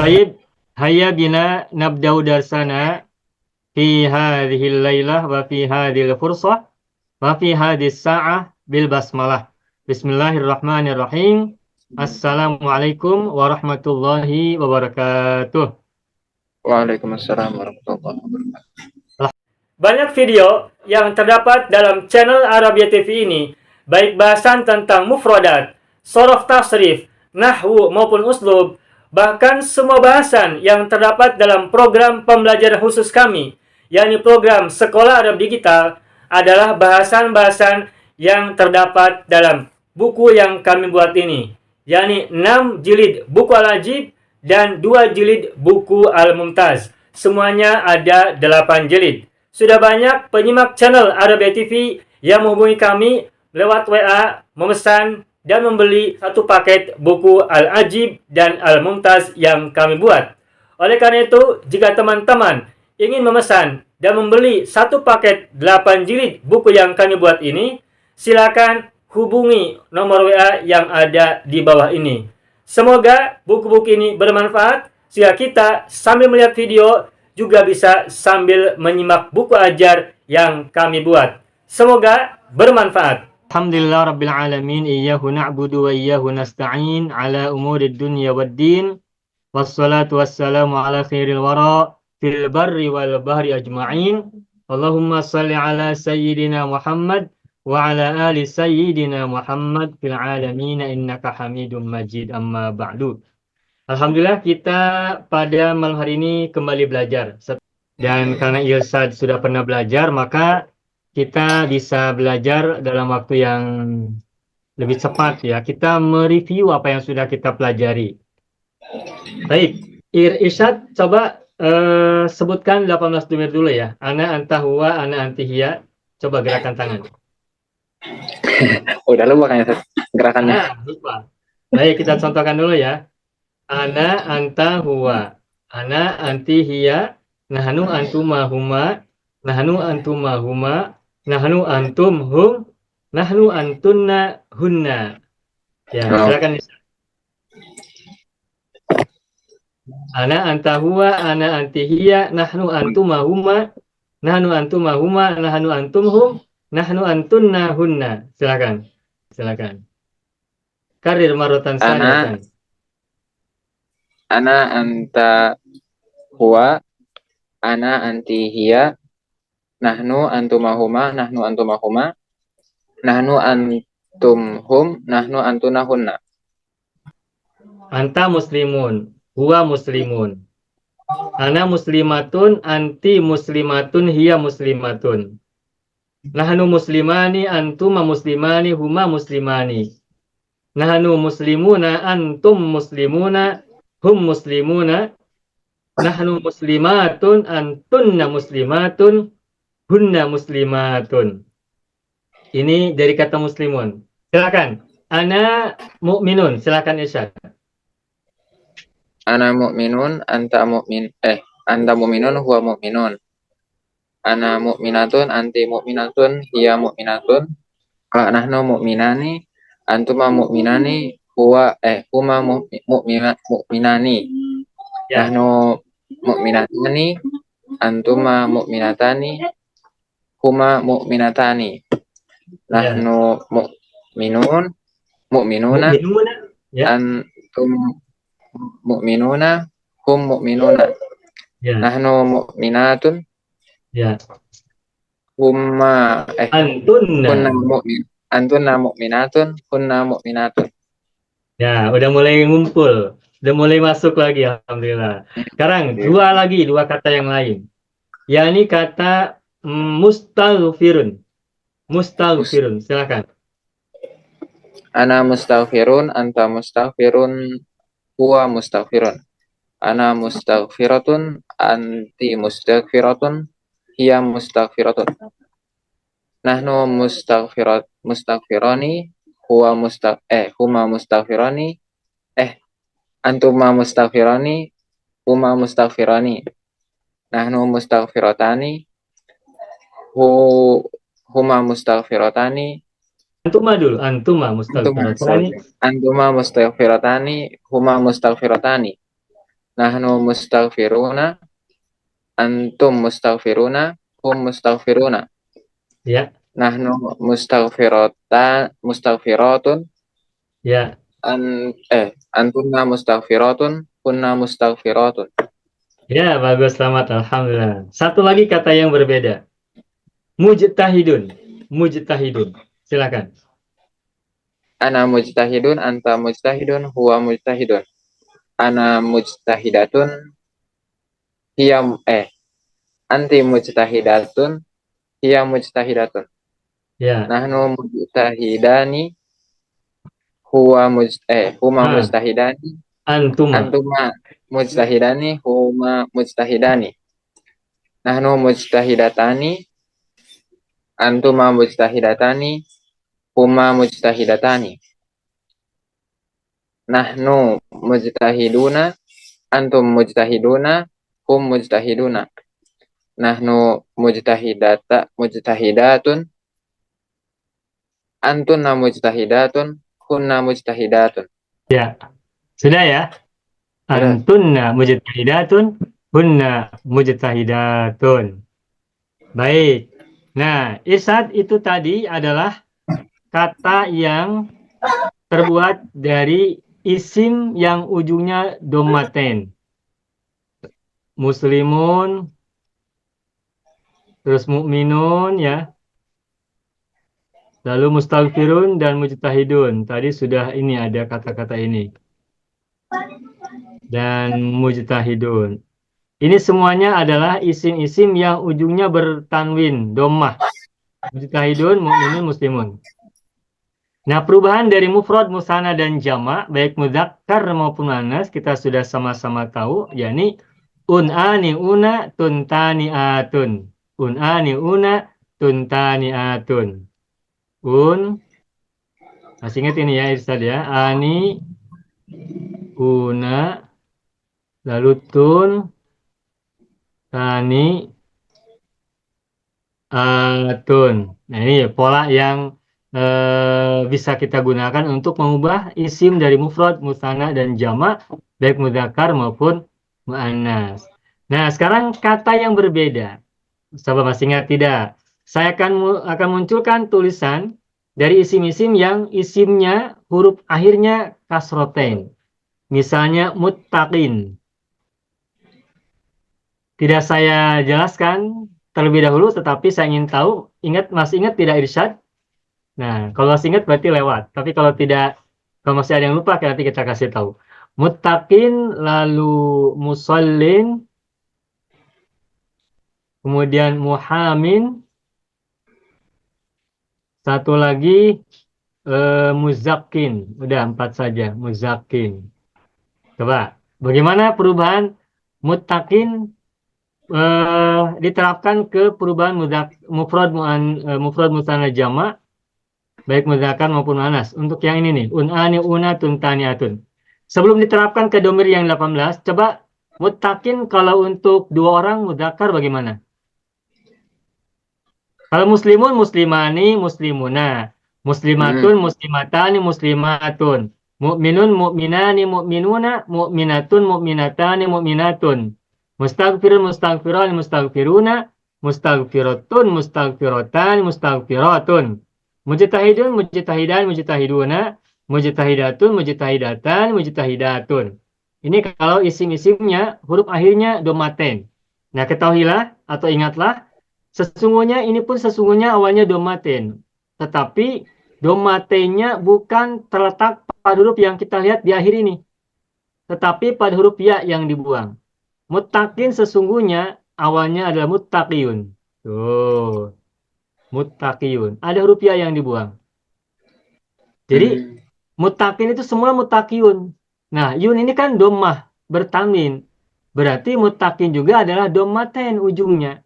طيب هيا بنا نبدأ درسنا في هذه الليلة وفي هذه الفرصة وفي هذه الساعة بالبسملة. بسم الله الرحمن الرحيم. السلام عليكم ورحمة الله وبركاته. Waalaikumsalam warahmatullahi wabarakatuh. Banyak video yang terdapat dalam channel Arabia TV ini, baik bahasan tentang mufradat, sorof tasrif, nahwu maupun uslub, bahkan semua bahasan yang terdapat dalam program pembelajaran khusus kami, yakni program Sekolah Arab Digital, adalah bahasan-bahasan yang terdapat dalam buku yang kami buat ini, yakni 6 jilid buku Al-Ajib dan 2 jilid buku Al-Mumtaz. Semuanya ada 8 jilid. Sudah banyak penyimak channel Arabia TV yang menghubungi kami lewat WA, memesan dan membeli satu paket buku Al-Ajib dan Al-Mumtaz yang kami buat. Oleh karena itu, jika teman-teman ingin memesan dan membeli satu paket 8 jilid buku yang kami buat ini, silakan hubungi nomor WA yang ada di bawah ini. Semoga buku-buku ini bermanfaat sehingga kita sambil melihat video juga bisa sambil menyimak buku ajar yang kami buat. Semoga bermanfaat. Alhamdulillah Rabbil Alamin. Iyyahu na'budu wa iyyahu nasta'in ala umurid dunya wad din. Wassalatu wassalamu ala khairil wara fil barri wal bahri ajma'in. Allahumma salli ala sayyidina Muhammad wa ala ali sayyidina Muhammad fil alamin innaka hamidum majid, amma ba'du. Alhamdulillah kita pada malam hari ini kembali belajar. Dan karena Ilsad sudah pernah belajar, maka kita bisa belajar dalam waktu yang lebih cepat ya. Kita mereview apa yang sudah kita pelajari. Baik, Irsyad coba sebutkan 18 domir dulu ya. Ana, anta, huwa, ana, anti, hiya. Coba gerakan tangan. Udah lupa kayaknya gerakannya. Lupa. Baik, kita contohkan dulu ya. Ana, anta, huwa. Ana, anti, hiya. Nahnu, antuma, huma. Nahnu, antuma, huma. Nahnu, antum, hum. Nahnu, antunna, hunna. Ya, silakan. Ana, anta, huwa. Ana, anti, hiya. Nahnu, antuma, huma. Nahnu, antuma, huma. Nahnu, antum, hum. Nahnu, antunna, hunna. Silakan. Silakan. Karir marotan sanatan. Ana anta huwa, ana anti hiya, nahnu antumahuma, nahnu antumahuma, nahnu antum hum, nahnu antuna hunna. Anta muslimun, huwa muslimun. Ana muslimatun, anti muslimatun, hiya muslimatun. Nahnu muslimani, antuma muslimani, huma muslimani. Nahnu muslimuna, antum muslimuna, hum muslimuna. Nahnu muslimatun, antunna muslimatun, hunna muslimatun. Ini dari kata muslimun. Silakan. Ana mu'minun. Silakan Irsyad. Ana mu'minun, anta mu'minun, huwa mu'minun. Ana mu'minatun, anti mu'minatun, hiya mu'minatun. Nahnu mu'minani, antuma mu'minani, huma mu'minani. Ya. Nahnu mu'minatani, antuma mu'minatani, huma mu'minatani. Nahnu mu'minuna, ya. Antum mu'minuna, hum mu'minuna. Ya. Nahnu mu'minatun, Ya. huma antunna mu'minatun, hunna mu'minatun. Ya, udah mulai ngumpul. Udah mulai masuk lagi, alhamdulillah. Sekarang dua kata yang lain. Yakni kata mustaghfirun. Mustaghfirun, silakan. Ana mustaghfirun, anta mustaghfirun, huwa mustaghfirun. Ana mustaghfiratun, anti mustaghfiratun, hiya mustaghfiratun. Nahnu mustaghfirani, huma mustaghfirani, antuma mustaghfirani, huma mustaghfirani. Nahnu mustaghfiratani, huma mustaghfiratani. Antuma dulu, antuma mustaghfiratani. Antuma mustaghfiratani, huma mustaghfiratani. Nahnu mustaghfiruna, antum mustaghfiruna, hum mustaghfiruna. Ya, Nahnu mustaghfiratun, ya, antunna mustaghfiratun, kunna mustaghfiratun. ya, bagus, selamat, alhamdulillah. Satu lagi kata yang berbeda. Mujtahidun, mujtahidun. Silakan. Ana mujtahidun, anta mujtahidun, huwa mujtahidun. Ana mujtahidatun, hiya anti mujtahidatun, hiya mujtahidatun. Ya, Nahnu mujtahidani, huma nah, mujtahidani, antuma. antuma mujtahidani, huma mujtahidani. Nahnu mujtahidatani, antuma mujtahidatani, huma mujtahidatani. Nahnu mujtahiduna, antum mujtahiduna, hum mujtahiduna. Nahnu mujtahidatun, antunna mujtahidatun, kunna mujtahidatun. Ya, sudah ya. Sudah. Antunna mujtahidatun, hunna mujtahidatun. Baik. Nah, irsyad itu tadi adalah kata yang terbuat dari isim yang ujungnya domaten. Muslimun, terus mukminun ya. Lalu mustaghfirun dan mujtahidun. Tadi sudah ini ada kata-kata ini. Dan mujtahidun. Ini semuanya adalah isim-isim yang ujungnya bertanwin, dommah. Mujtahidun, mukminun, muslimun. Nah, perubahan dari mufrad, musanna, dan jamak, baik mudzakkar maupun muannas, kita sudah sama-sama tahu, yakni un'ani una tuntani atun. Un'ani una tuntani atun. Masih ingat ini ya, Irsyad ya. Ani, una, lalu tun, tani, atun. Nah, ini ya, pola yang bisa kita gunakan untuk mengubah isim dari mufrad, musanna, dan jamak, baik mudzakkar maupun muannas. Nah, sekarang kata yang berbeda. Sahabat masih ingat tidak? Saya akan munculkan tulisan dari isim-isim yang isimnya huruf akhirnya kasrotain. Misalnya muttaqin. Tidak saya jelaskan terlebih dahulu, tetapi saya ingin tahu, masih ingat tidak Irsyad? Nah, kalau masih ingat berarti lewat. Tapi kalau tidak, kalau masih ada yang lupa, nanti kita kasih tahu. Muttaqin, lalu musallin, kemudian muhamin, satu lagi muzakin. Udah 4 saja, muzakin. Coba, bagaimana perubahan muttaqin diterapkan ke perubahan mufrad musanna jamak baik mudzakkar maupun muannas. Untuk yang ini nih, un'ani una tuntaniatun. Sebelum diterapkan ke domir yang 18, coba muttaqin kalau untuk 2 orang mudzakkar bagaimana? Kalau muslimun muslimani muslimuna, muslimatun muslimatani muslimatun, mukminun mukminani mukminuna, mukminatun mukminatani mukminatun, mustaghfirun mustaghfirani mustaghfiruna, mustaghfiratun mustaghfiratani mustaghfiratun, mujtahidun mujtahidan mujtahiduna, mujtahidatun mujtahidatan mujtahidatun. Ini kalau isim-isimnya huruf akhirnya domaten. Nah, ketahuilah atau ingatlah, sesungguhnya ini pun sesungguhnya awalnya domaten. Tetapi domatennya bukan terletak pada huruf yang kita lihat di akhir ini. Tetapi pada huruf ya yang dibuang. Muttaqin sesungguhnya awalnya adalah muttaqiyun. Tuh, muttaqiyun. Ada huruf ya yang dibuang. Jadi muttaqin itu semua muttaqiyun. Nah, yun ini kan domah, bertanwin. Berarti muttaqin juga adalah domaten ujungnya.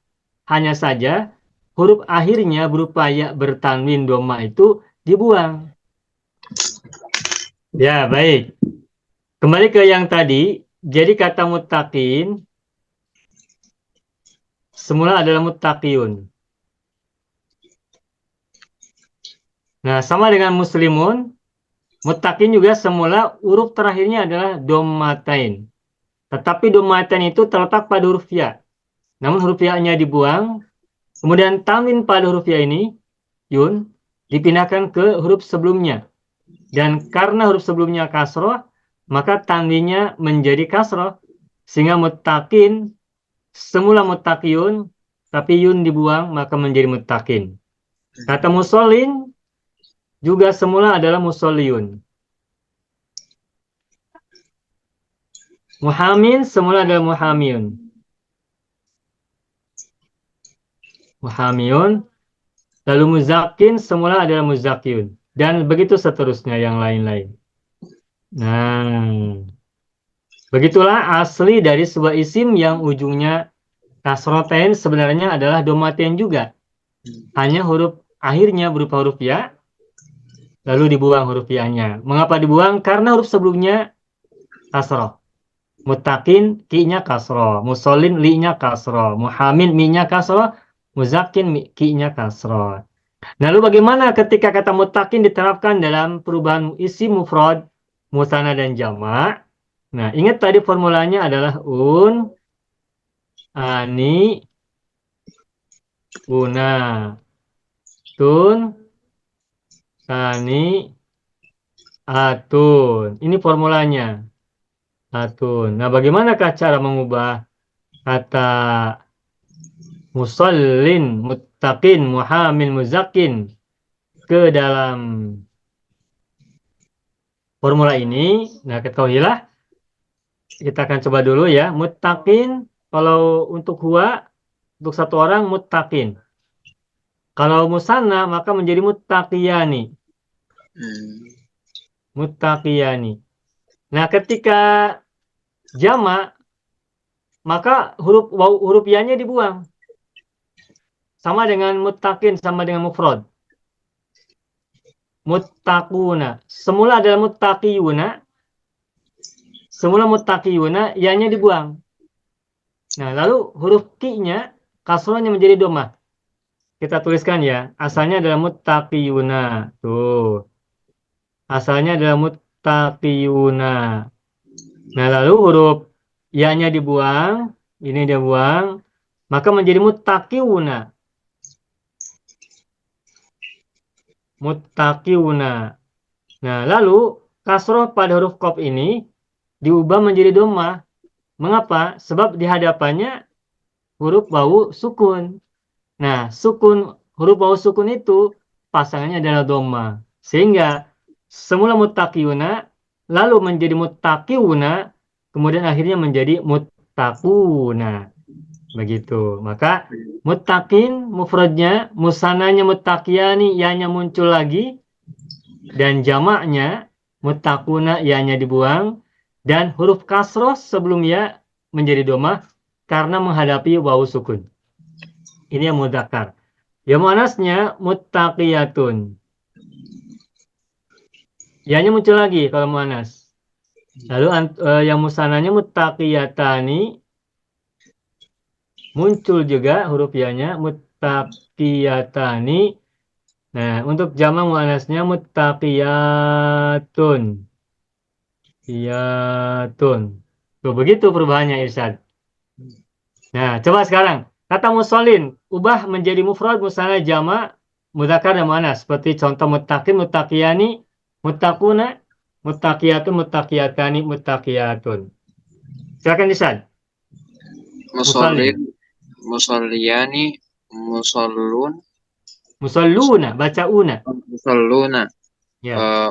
Hanya saja huruf akhirnya berupa ya bertanwin doma itu dibuang. Ya, baik. Kembali ke yang tadi. Jadi kata muttaqin semula adalah muttaqiyun. Nah, sama dengan muslimun, muttaqin juga semula huruf terakhirnya adalah dommatain. Tetapi domatan itu terletak pada huruf ya. Namun huruf ya-nya dibuang, kemudian tanwin pada huruf ya ini, yun, dipindahkan ke huruf sebelumnya. Dan karena huruf sebelumnya kasroh, maka tanwinnya menjadi kasroh. Sehingga muttaqin, semula muttaqiyun, tapi yun dibuang, maka menjadi muttaqin. Kata musallin juga semula adalah musalliyun. Muhamin semula adalah muhamiyun. Muhamiyun. Lalu muzakin semula adalah muzakiyun. Dan begitu seterusnya yang lain-lain. Nah, begitulah asli dari sebuah isim yang ujungnya kasrotain sebenarnya adalah domaten juga. Hanya huruf akhirnya berupa huruf ya, lalu dibuang huruf ya-nya. Mengapa dibuang? Karena huruf sebelumnya kasroh. Mutakin ki-nya kasroh, musolin li-nya kasroh, muhamin mi-nya kasroh, muzakin ki-nya kasroh. Lalu bagaimana ketika kata mutakin diterapkan dalam perubahan isim mufrad, musanna dan jamak? Nah, ingat tadi formulanya adalah ani, una, tun, tani, atun. Ini formulanya. Atun. Nah, bagaimanakah cara mengubah kata musallin, muttaqin, muhamin, muzakin ke dalam formula ini? Nah, ketahuilah, kita akan coba dulu ya. Muttaqin, kalau untuk huwa, untuk satu orang muttaqin. Kalau musanna, maka menjadi muttaqiyani. Muttaqiyani. Nah, ketika jamak, maka huruf ya-nya dibuang. Sama dengan muttaqin, sama dengan mufrad. Muttaquna. Semula adalah muttaqiyuna. Semula muttaqiyuna, ya-nya dibuang. Nah, lalu huruf ki-nya, kasrohnya menjadi domah. Kita tuliskan ya. Asalnya adalah muttaqiyuna. Tuh. Asalnya adalah muttaqiyuna. Nah, lalu huruf ya-nya dibuang. Ini dia buang. Maka menjadi muttaqiyuna. Muttaqiyuna. Nah, lalu kasroh pada huruf qaf ini diubah menjadi domah. Mengapa? Sebab di hadapannya huruf wawu sukun. Nah, huruf wawu sukun itu pasangannya adalah domah. Sehingga semula muttaqiyuna, lalu menjadi muttaqiyuna, kemudian akhirnya menjadi muttaquna. Begitu. Maka muttaqin mufradnya, musananya muttaqiyani, ya-nya muncul lagi, dan jamaknya muttaquna, ya-nya dibuang, dan huruf kasroh sebelum ya menjadi domah karena menghadapi wawu sukun. Ini yang mudzakkar. Yang muannasnya muttaqiyatun. Ya-nya muncul lagi kalau muannas. Lalu yang musananya muttaqiyatani, muncul juga huruf ya-nya muttaqiyatani. Nah, untuk jamak muannasnya muttaqiyatun. Iyatun. Tuh, begitu perubahannya Irsyad. Nah, coba sekarang. Kata musallin, ubah menjadi mufrad, musanna, jamak, mudzakkar dan muannas. Seperti contoh muttaqin, muttaqiyani, muttaquna, muttaqiyatun, muttaqiyatani, muttaqiyatun. Silakan Irsyad. Musallin, musalliyani, musallun, Musalluna, baca una. musalluna, Ya,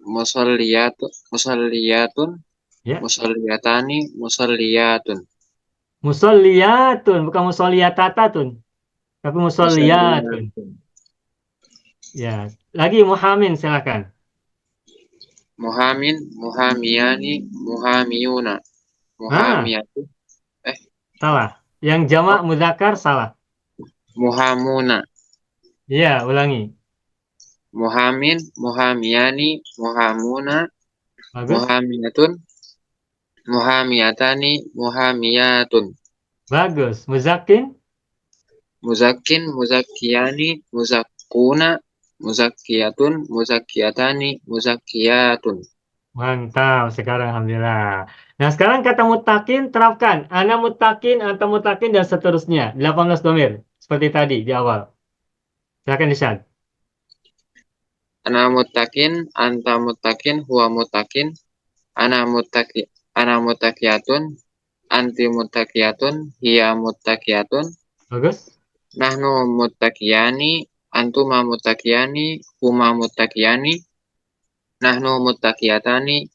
musalliyatun, ya. musalliyatani, musalliyatun, Musalliyatun, bukan musalliyatatun, tapi musalliyatun. musalliyatun, Ya, lagi muhamin silakan. muhamin, muhamiyani, muhamiyuna, Ah, muhamiyatu, salah. Yang jamak mudzakkar salah. muhamuna, Iya, ulangi. muhamin, muhamiyani, muhamuna, Bagus. muhamiyatun, muhamiyatani, muhamiyatun, Bagus. Muzakin. muzakin, muzakiyani, muzakuna, muzakiyatun, muzakiyatani, muzakiyatun. Mantap sekarang alhamdulillah. Nah, sekarang kata mutakin terapkan. Ana mutakin, anta mutakin dan seterusnya. 18 domir seperti tadi di awal. Silakan Isyad. Ana muttaqin, anta muttaqin, huwa muttaqin, ana muttaqi, ana muttaqiyatun, anti muttaqiyatun, hiya muttaqiyatun, Bagus. nahnu muttaqiyani, antuma muttaqiyani, huma muttaqiyani, nahnu muttaqiyatani,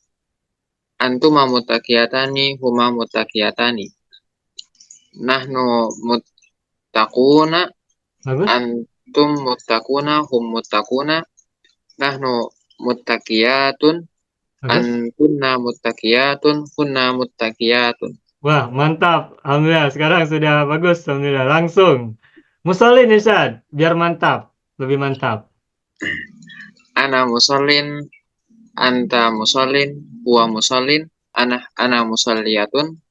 antuma muttaqiyatani, huma muttaqiyatani, nahnu muttaquna, Bagus. antum muttaquna, hum muttaquna, nahnu muttaqiyatun, Bagus. antunna muttaqiyatun, hunna muttaqiyatun. Wah, mantap. Alhamdulillah. Sekarang sudah bagus. Alhamdulillah. Langsung. Musallin Isyad. Biar mantap. Lebih mantap. Ana musallin, anta musallin, huwa musallin, ana musalliyatun,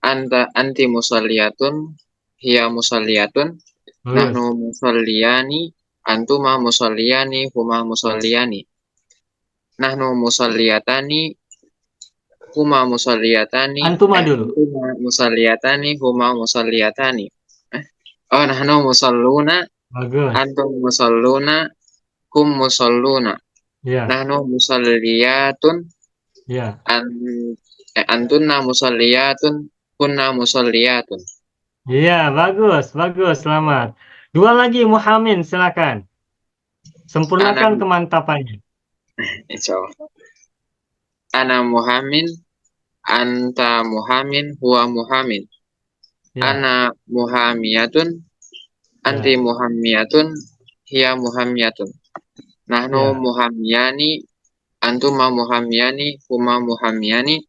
anti musalliyatun, hiya musalliyatun, nahnu Bagus. musalliyani, antuma musalliyani, huma musalliyani, nahnu musalliyatani, huma musalliyatani, Antuma dulu. antuma musalliyatani, huma musalliyatani. Oh, nahnu musalluna, Bagus. antum musalluna, hum musalluna. Ya. Nahnu musalliyatun, Ya. an, antunna musalliyatun, kunna musalliyatun. Iya, bagus. Bagus. Selamat. Dua lagi Muhammad. Silakan. Ana, Sempurnakan kemantapannya. insyaallah. Ana muhammin, anta muhammin, huwa muhammin. Ya. Ana muhammiyatun, anti Ya. muhammiyatun, hiya muhammiyatun. Nahnu Ya. muhammiyani, antuma muhammiyani, huma muhammiyani.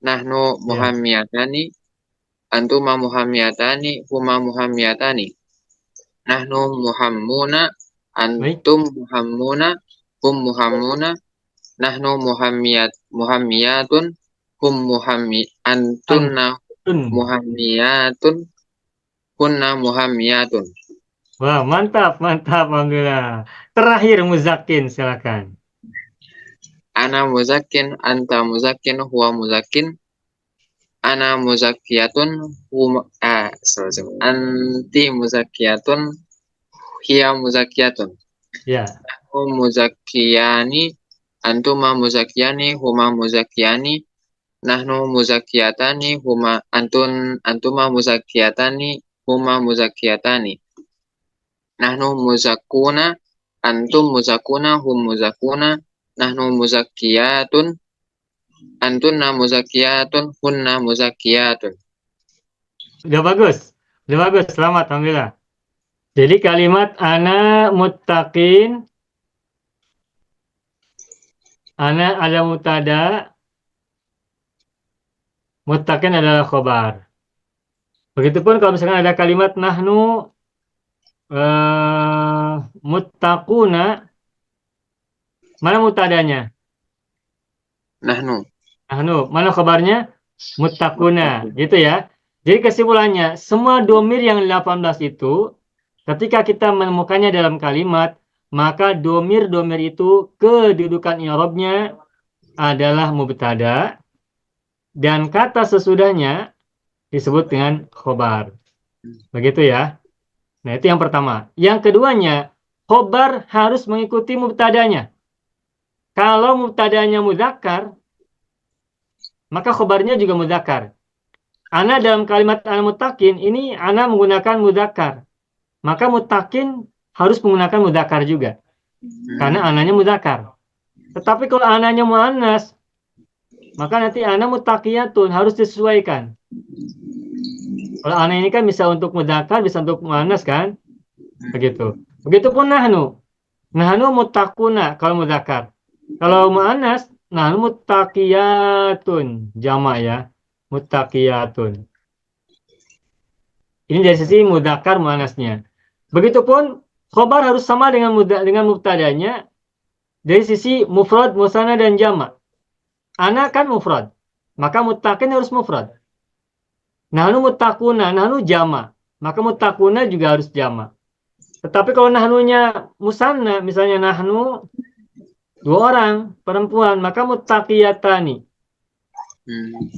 Nahnu Ya. muhammiyatani, antuma muhammiyatani, huma muhammiyatani. Nahnu muhammuna, Baik. antum muhammuna, hum muhammuna. Nahnu muhammiyatun, hum antunna Antun. muhammiyatun, kunna muhammiyatun. Wah, mantap. Mantap. Alhamdulillah. Terakhir Muzakin. Silakan. Ana muzakin, anta muzakin, huwa muzakin. Ana muzakiyatun, anti muzakiyatun, hiya muzakiyatun. Ya. Hum muzakiyani, antuma muzakiyani, huma muzakiyani. Nahnu muzakiyatani, antuma muzakiyatani, huma muzakiyatani. Nahnu muzakuna, antum muzakuna, hum muzakuna. Nahnu muzakiyatun, antunna muzakiyatun, hunna muzakiyatun. Udah bagus. Udah bagus. Selamat. Alhamdulillah. Jadi kalimat ana muttaqin, ana ada mutada, muttaqin adalah khobar. Begitupun kalau misalkan ada kalimat nahnu muttaquna, mana mutadanya? Nahnu Nahnu, mana khobarnya? Muttaquna, gitu ya. Jadi kesimpulannya, semua domir yang 18 itu, ketika kita menemukannya dalam kalimat, maka domir-domir itu kedudukan i'rabnya adalah mubtada dan kata sesudahnya disebut dengan khobar. Begitu ya. Nah, itu yang pertama. Yang keduanya, khobar harus mengikuti mubtadanya. Kalau mubtadanya mudzakkar, maka khobarnya juga mudzakkar. Ana dalam kalimat ana muttaqin ini ana menggunakan mudzakkar. Maka muttaqin harus menggunakan mudzakkar juga. Karena ananya mudzakkar. Tetapi kalau ananya muannas, maka nanti ana muttaqiyatun harus disesuaikan. Kalau ana ini kan bisa untuk mudzakkar, bisa untuk muannas kan? Begitu. Begitupun nahnu. Nahnu muttaquna kalau mudzakkar. Kalau muannas, nahnu muttaqiyatun jamak ya. Muttaqiyatun. Ini dari sisi mudzakkar muannasnya. Begitupun khobar harus sama dengan mubtadanya dari sisi mufrad, musanna dan jamak. Ana kan mufrad, maka muttaqin harus mufrad. Nahnu muttaquna, nahnu jamak, maka muttaquna juga harus jamak. Tetapi kalau nahnunya musanna, misalnya nahnu 2 orang perempuan, maka muttaqiyatani. Hmm.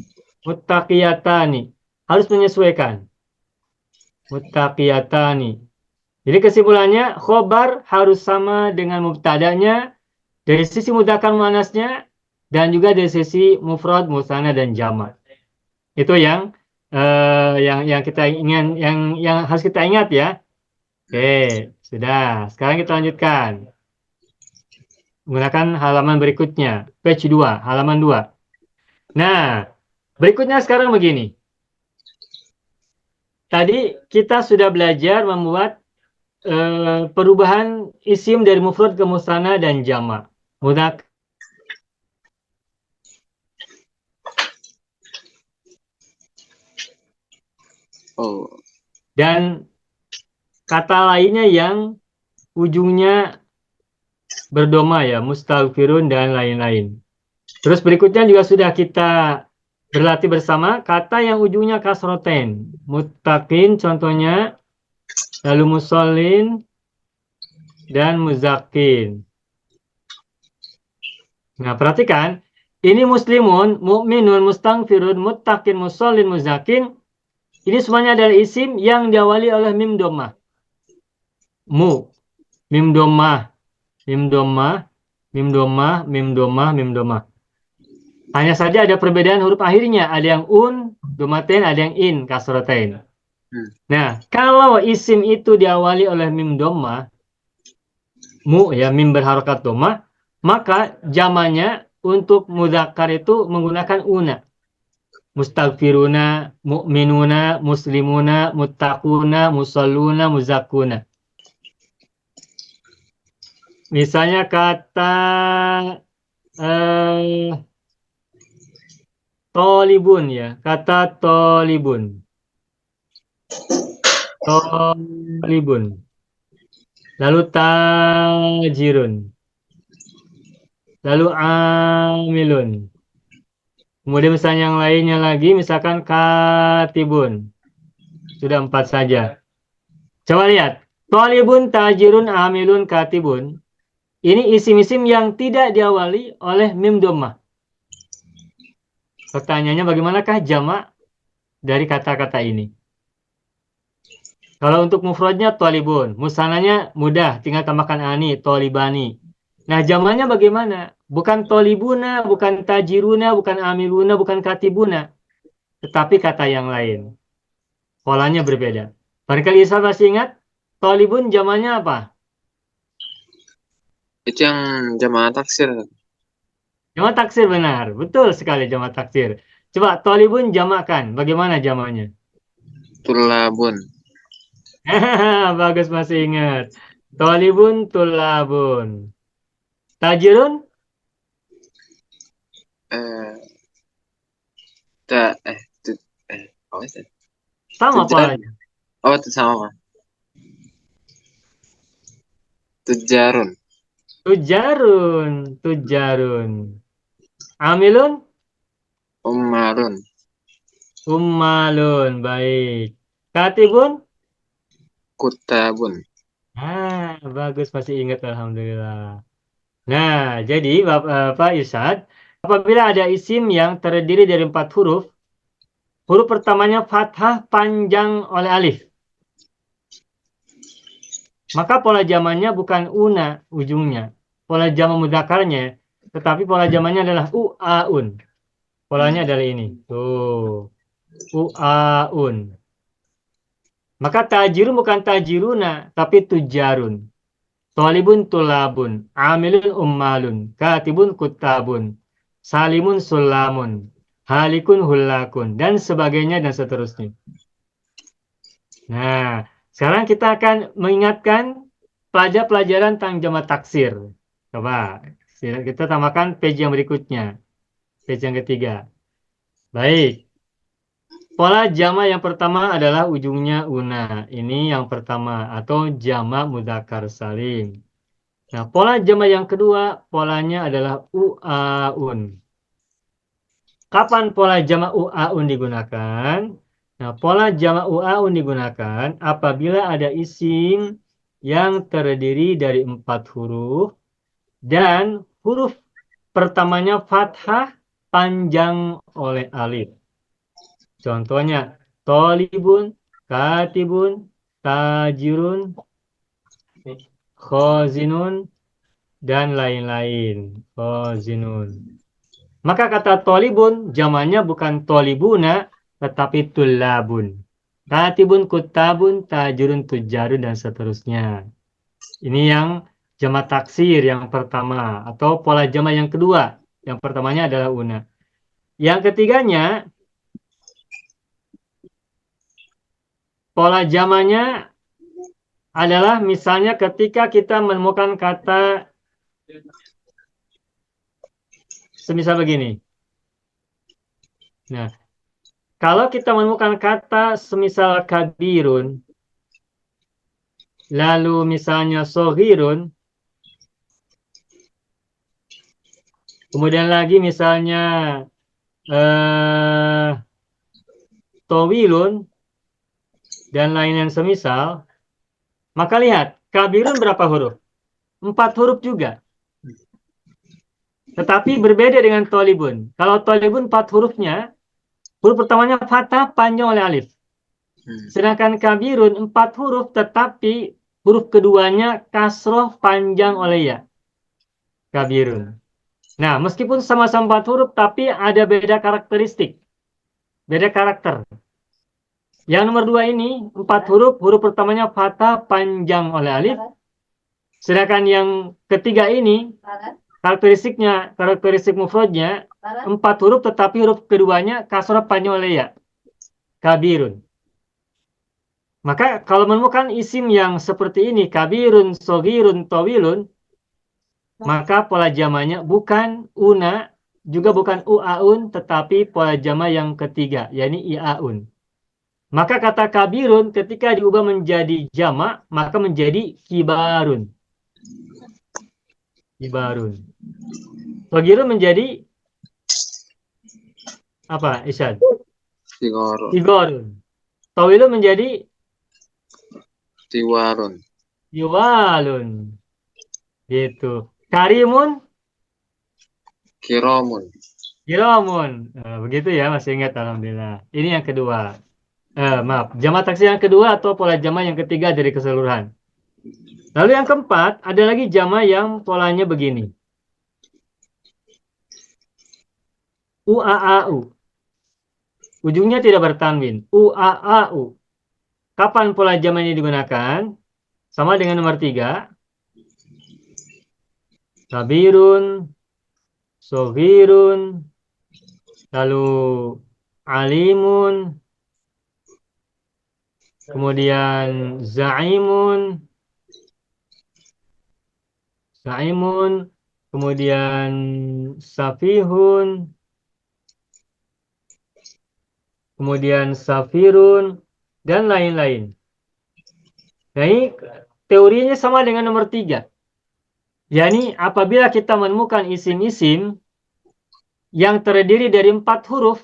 Muttaqiyatani. Harus menyesuaikan. Muttaqiyatani. Jadi kesimpulannya, khobar harus sama dengan mubtadanya dari sisi mudzakkar muannasnya dan juga dari sisi mufrad, musanna dan jamak. Itu yang kita ingin yang harus kita ingat ya. Oke, sudah. Sekarang kita lanjutkan. Menggunakan halaman berikutnya, page 2, halaman 2. Nah, berikutnya sekarang begini. Tadi kita sudah belajar membuat perubahan isim dari mufrad ke musanna dan jamak. Mudak Oh, dan kata lainnya yang ujungnya berdoma ya, mustaghfirun dan lain-lain. Terus berikutnya juga sudah kita berlatih bersama kata yang ujungnya kasroten. Muttaqin contohnya, lalu musallin dan muzakin. Nah, perhatikan, ini muslimun, mukminun, mustaghfirun, muttaqin, musallin, muzakin. Ini semuanya adalah isim yang diawali oleh mim domah. Mu, mim domah, mim domah, mim domah, mim domah, mim domah. Hanya saja ada perbedaan huruf akhirnya. Ada yang domaten, ada yang in, kasrotain. hmm. Nah, kalau isim itu diawali oleh mim domah, mu ya, mim berharokat domah, maka jamannya untuk mudzakkar itu menggunakan una. Mustaghfiruna, mu'minuna, muslimuna, muttaquna, musalluna, muzakkuna. Misalnya kata eh, tolibun ya, kata tolibun. Tolibun. Lalu tajirun. Lalu amilun. Kemudian misalnya yang lainnya lagi, misalkan katibun. Sudah 4 saja. Coba lihat. Tolibun, tajirun, amilun, katibun. Ini isim-isim yang tidak diawali oleh mim dhammah. Pertanyaannya bagaimanakah jamak dari kata-kata ini? Kalau untuk mufradnya tolibun, musananya mudah, tinggal tambahkan ani, tolibani. Nah, jamaknya bagaimana? Bukan tolibuna, bukan tajiruna, bukan amiluna, bukan katibuna, tetapi kata yang lain. Polanya berbeda. Barangkali Isa masih ingat, tolibun jamaknya apa? Itu yang jamaah taksir. Jamak taksir benar, betul sekali jamak taksir. Coba tolibun jamakkan, bagaimana jamaknya? Tulabun. Bagus masih ingat. Tolibun tulabun. Tajirun Eh, ta, eh, tu, apa sih? sama Tujar. polanya. Oh, itu sama. Tujarun. Tujarun, tujarun. Amilun, Umarun. ummalun. Baik. Katibun? Kutabun. Bagus masih ingat Alhamdulillah. Nah, jadi Pak Irsyad, apabila ada isim yang terdiri dari 4 huruf, huruf pertamanya fathah panjang oleh alif. Maka pola zamannya bukan una ujungnya. Pola zaman mudzakarnya, tetapi pola zamannya adalah uaun. Polanya adalah ini. Tuh. Uaun. Maka tajirun bukan tajiruna, tapi tujarun. Tolibun tulabun. Amilun ummalun. Katibun kutabun. Salimun sulamun. Halikun hulakun. Dan sebagainya dan seterusnya. Nah, sekarang kita akan mengingatkan pelajaran tentang jamak taksir. Coba kita tambahkan page yang berikutnya, page yang ketiga. Baik, pola jamak yang pertama adalah ujungnya una. Ini yang pertama atau jamak mudzakkar salim. Nah, pola jamak yang kedua polanya adalah uaun. Kapan pola jamak uaun digunakan? Nah, pola jamak uaun digunakan apabila ada isim yang terdiri dari 4 huruf dan huruf pertamanya fathah panjang oleh alif. Contohnya tolibun, katibun, tajirun, khozinun, dan lain-lain. Khozinun. Maka kata tolibun jamannya bukan tolibuna, tetapi tullabun. Katibun, kutabun, tajirun, tujarun, dan seterusnya. Ini yang jamak taksir yang pertama, atau pola jamak yang kedua. Yang pertamanya adalah una. Yang ketiganya, pola jamaknya adalah misalnya ketika kita menemukan kata semisal begini. Nah, kalau kita menemukan kata semisal kabirun, lalu misalnya sohirun, kemudian lagi misalnya eh, towilun, dan lain yang semisal, maka lihat, kabirun berapa huruf? 4 huruf juga. Tetapi berbeda dengan tolibun. Kalau tolibun 4 hurufnya, huruf pertamanya fathah panjang oleh alif. Sedangkan kabirun 4 huruf, tetapi huruf keduanya kasroh panjang oleh ya. Kabirun. Nah, meskipun sama-sama 4 huruf, tapi ada beda karakteristik. Beda karakter. Yang nomor 2 ini, 4 huruf, huruf pertamanya fathah panjang oleh alif. Sedangkan yang ketiga ini, karakteristik mufradnya, 4 huruf, tetapi huruf keduanya kasroh panjang oleh ya. Kabirun. Maka kalau menemukan isim yang seperti ini, kabirun, sogirun, tawilun, maka pola jamaknya bukan una, juga bukan uaun, tetapi pola jamak yang ketiga, yakni iaun. Maka kata kabirun ketika diubah menjadi jamak, maka menjadi kibarun. Kibarun. Sogirun menjadi apa, Isyad? Sigorun. Sigorun. Tawilun menjadi Tiwarun. Iwalun. Gitu. Karimun, Kiromun. Kiramun. Begitu ya, masih ingat alhamdulillah. Ini yang kedua. Maaf, jamak taksir yang kedua atau pola jamak yang ketiga dari keseluruhan. Lalu yang keempat, ada lagi jamak yang polanya begini. Uaau. Ujungnya tidak bertanwin. Uaau. Kapan pola jamak ini digunakan? Sama dengan nomor 3. Kabirun, soghirun, lalu alimun, kemudian zaimun, kemudian safihun, kemudian safirun, dan lain-lain. Nah, ini teorinya sama dengan nomor 3. yakni apabila kita menemukan isim-isim yang terdiri dari 4 huruf,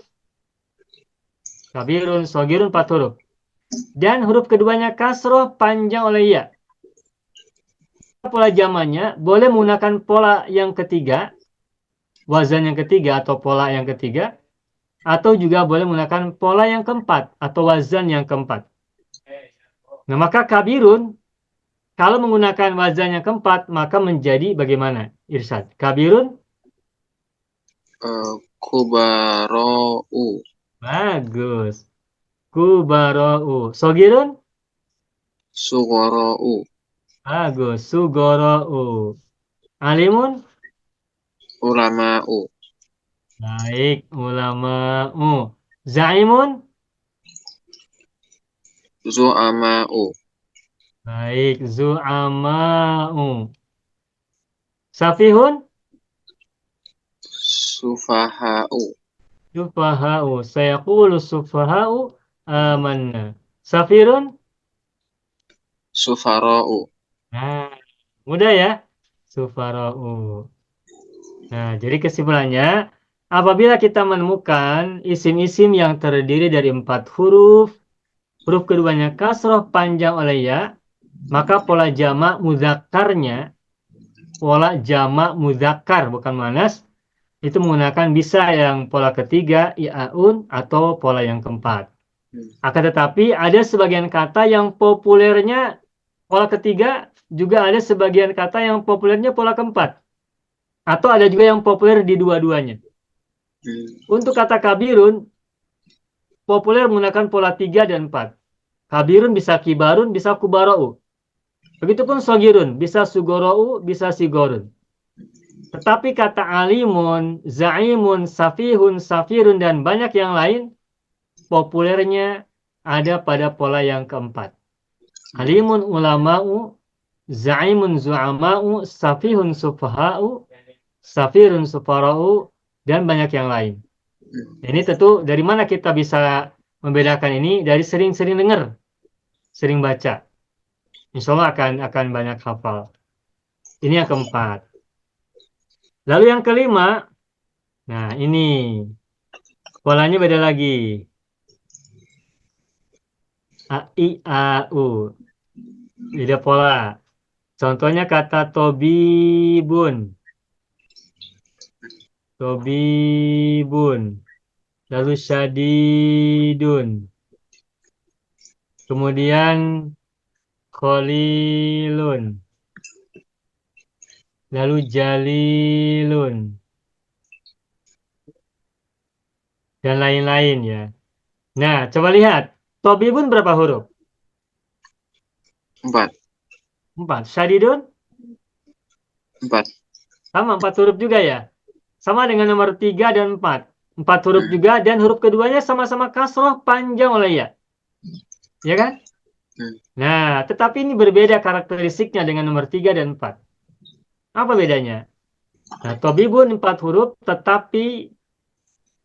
kabirun, sogirun 4 huruf, dan huruf keduanya kasroh panjang oleh ya, pola jamannya boleh menggunakan pola yang ketiga, wazan yang ketiga atau pola yang ketiga, atau juga boleh menggunakan pola yang keempat atau wazan yang keempat. Nah, maka kabirun kalau menggunakan wazan yang keempat, maka menjadi bagaimana, Irsyad? Kabirun? Kubarou. Bagus. Kubarou. Sogirun? Sugorou. Bagus. Sugorou. Alimun? Ulamau. Baik. Ulama'u. Zaimun? Zu'amau. Baik. Zu'ama'u. Safihun? Sufahau. Sufaha'u. Sayaqulu sufaha'u amanna. Safirun? Sufarau. Nah, mudah ya. Sufara'u. Nah, jadi kesimpulannya, apabila kita menemukan isim-isim yang terdiri dari 4 huruf, huruf keduanya kasroh panjang oleh ya, maka pola jamak mudzakarnya, pola jamak muzakkar bukan muannas, itu menggunakan bisa yang pola ketiga, i'aun, atau pola yang keempat. Akan tetapi ada sebagian kata yang populernya pola ketiga, juga ada sebagian kata yang populernya pola keempat. Atau ada juga yang populer di dua-duanya. Untuk kata kabirun, populer menggunakan pola 3 dan 4. Kabirun bisa kibarun, bisa kubarau. Begitupun sogirun, bisa sugorau, bisa sigorun. Tetapi kata alimun, zaimun, safihun, safirun, dan banyak yang lain, populernya ada pada pola yang keempat. Alimun ulama'u, zaimun zu'ama'u, safihun sufaha'u, safirun sufara'u, dan banyak yang lain. Ini tentu dari mana kita bisa membedakan ini? Dari sering-sering dengar, sering baca. Insya Allah akan banyak hafal. Ini yang keempat. Lalu yang kelima, nah ini polanya beda lagi. A, I, A, U. Beda pola. Contohnya kata tobibun. Tobibun. Lalu syadidun. Kemudian kholilun. Lalu jalilun. Dan lain-lain ya. Nah, coba lihat. Tobibun berapa huruf? 4. 4. Syadidun? 4. Sama, 4 huruf juga ya. Sama dengan nomor 3 dan 4. 4 huruf juga dan huruf keduanya sama-sama kasroh panjang oleh ya. Ya kan? Nah, tetapi ini berbeda karakteristiknya dengan nomor 3 dan 4. Apa bedanya? Nah, tobibun 4 huruf, tetapi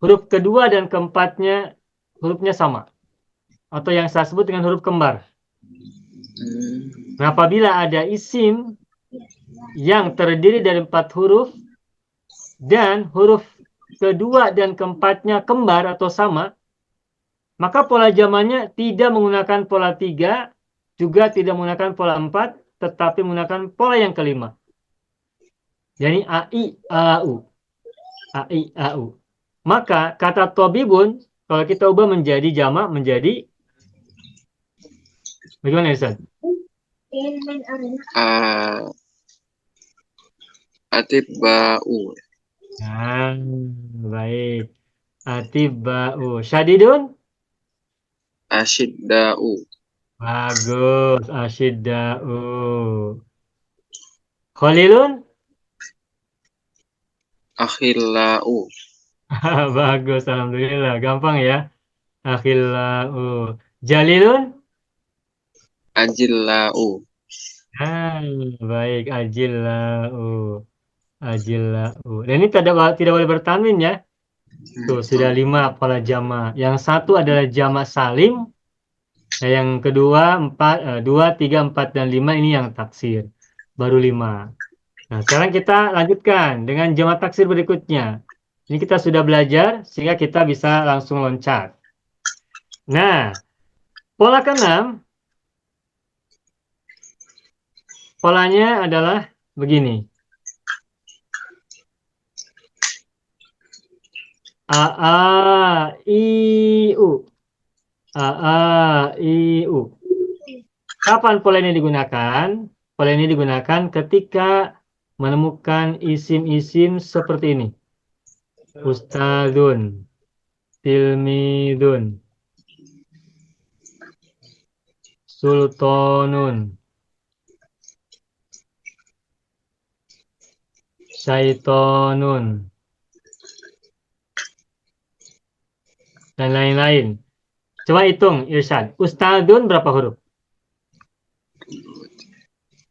huruf kedua dan keempatnya hurufnya sama. Atau yang saya sebut dengan huruf kembar. Nah, apabila ada isim yang terdiri dari 4 huruf, dan huruf kedua dan keempatnya kembar atau sama, maka pola jamannya tidak menggunakan pola 3, juga tidak menggunakan pola 4, tetapi menggunakan pola yang kelima. Yani AI, AU. AI, AU. Maka kata tobibun, kalau kita ubah menjadi jamak, menjadi bagaimana Ustaz? Atibba'u. Nah, baik. Atiba'u. Syadidun? Asyidda'u. Bagus. Asyidda'u. Khalilun? Akhillau. Bagus, alhamdulillah. Gampang ya. Akhillau. Jalilun? Ajillau. Ah, baik. Ajillau. Ajillau. Dan ini tidak boleh bertanwin ya. Tuh, sudah 5 pola jama. Yang satu adalah jama salim. Nah, yang kedua, 2, 3, 4, dan 5 ini yang taksir. Baru 5. Nah, sekarang kita lanjutkan dengan jama taksir berikutnya. Ini kita sudah belajar sehingga kita bisa langsung loncat. Nah, pola keenam, polanya adalah begini. A, A, I, U. A, A, I, U. Kapan pola ini digunakan? Pola ini digunakan ketika menemukan isim-isim seperti ini. Ustadzun, tilmidun, sultanun, syaitonun, dan lain-lain. Coba hitung, Irsyad. Ustadzun berapa huruf?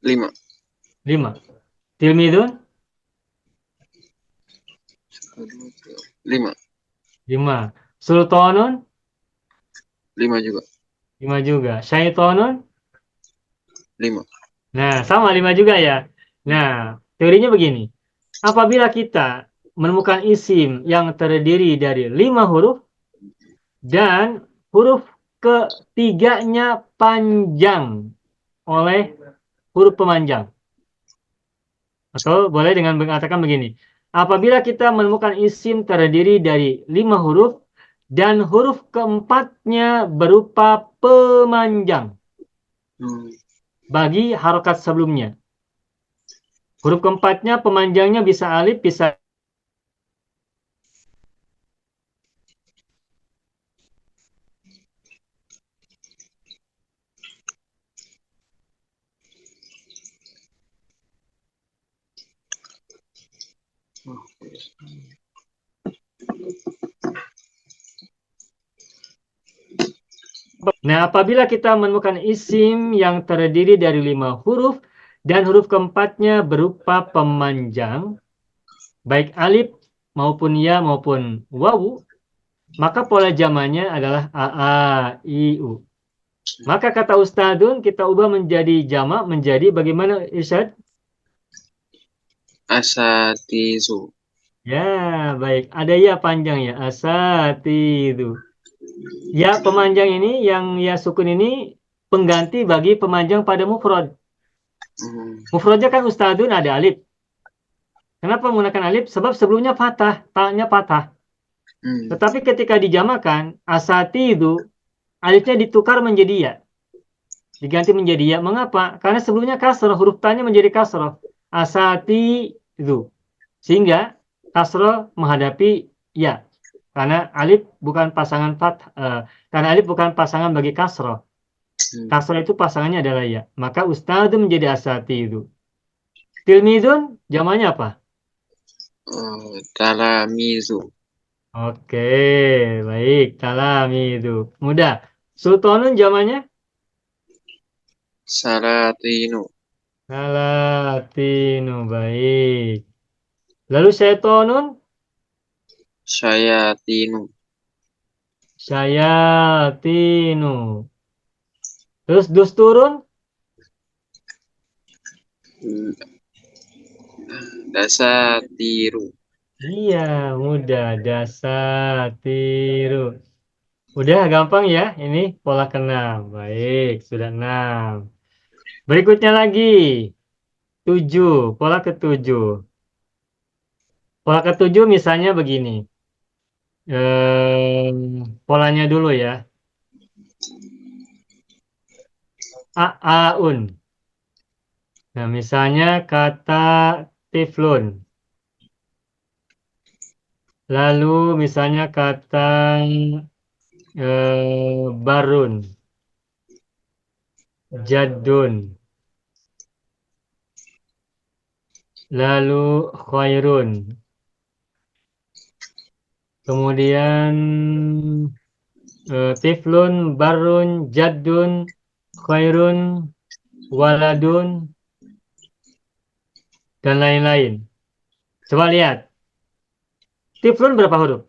5. 5. Tilmidun? 5. 5. Sultanun? 5 juga. 5 juga. Syaitonun? 5. Nah, sama 5 juga ya. Nah, teorinya begini. Apabila kita menemukan isim yang terdiri dari 5 huruf dan huruf ketiganya panjang oleh huruf pemanjang. Atau boleh dengan mengatakan begini. Apabila kita menemukan isim terdiri dari 5 huruf dan huruf keempatnya berupa pemanjang Hmm. bagi harokat sebelumnya. Huruf keempatnya pemanjangnya bisa alif, bisa Nah, apabila kita menemukan isim yang terdiri dari 5 huruf dan huruf keempatnya berupa pemanjang, baik alif maupun ya maupun wawu, maka pola jamannya adalah a, a, i, u. Maka kata ustadun kita ubah menjadi jamak menjadi bagaimana Irsyad? Asatizu. Ya, baik. Ada ya panjang ya. Asatidu. Ya pemanjang ini yang ya sukun ini pengganti bagi pemanjang pada mufrad. Hmm. Mufradnya kan ustadun ada alif. Kenapa menggunakan alif? Sebab sebelumnya patah, taknya patah. Hmm. Tetapi ketika dijamakan, asatidu, alifnya ditukar menjadi ya. Diganti menjadi ya. Mengapa? Karena sebelumnya kasroh, huruf tanya menjadi kasroh. Asatidu. Sehingga kasroh menghadapi ya. Karena alif bukan pasangan karena alif bukan pasangan bagi kasroh. Hmm. Kasroh itu pasangannya adalah ya. Maka ustadu menjadi asatidu. Tilmidun jamannya apa? Talamizu. Oke, baik. Talami itu. Mudah. Sultanun zamannya? Salatinu. Salatinu, baik. Lalu syaitonun? Syayatinu. Syayatinu. Terus dusturun? Dasatiru. Iya, mudah. Dasatiru. Udah gampang ya, ini pola keenam. Baik, sudah 6. Berikutnya lagi. 7, pola ketujuh. Pola ketujuh misalnya begini. Polanya dulu ya. A'aun. Nah, misalnya kata tiflun. Lalu misalnya kata barun, jadun. Lalu khairun. Kemudian tiflun, barun, jadun, khairun, waladun, dan lain-lain. Coba lihat. Tiflun berapa huruf?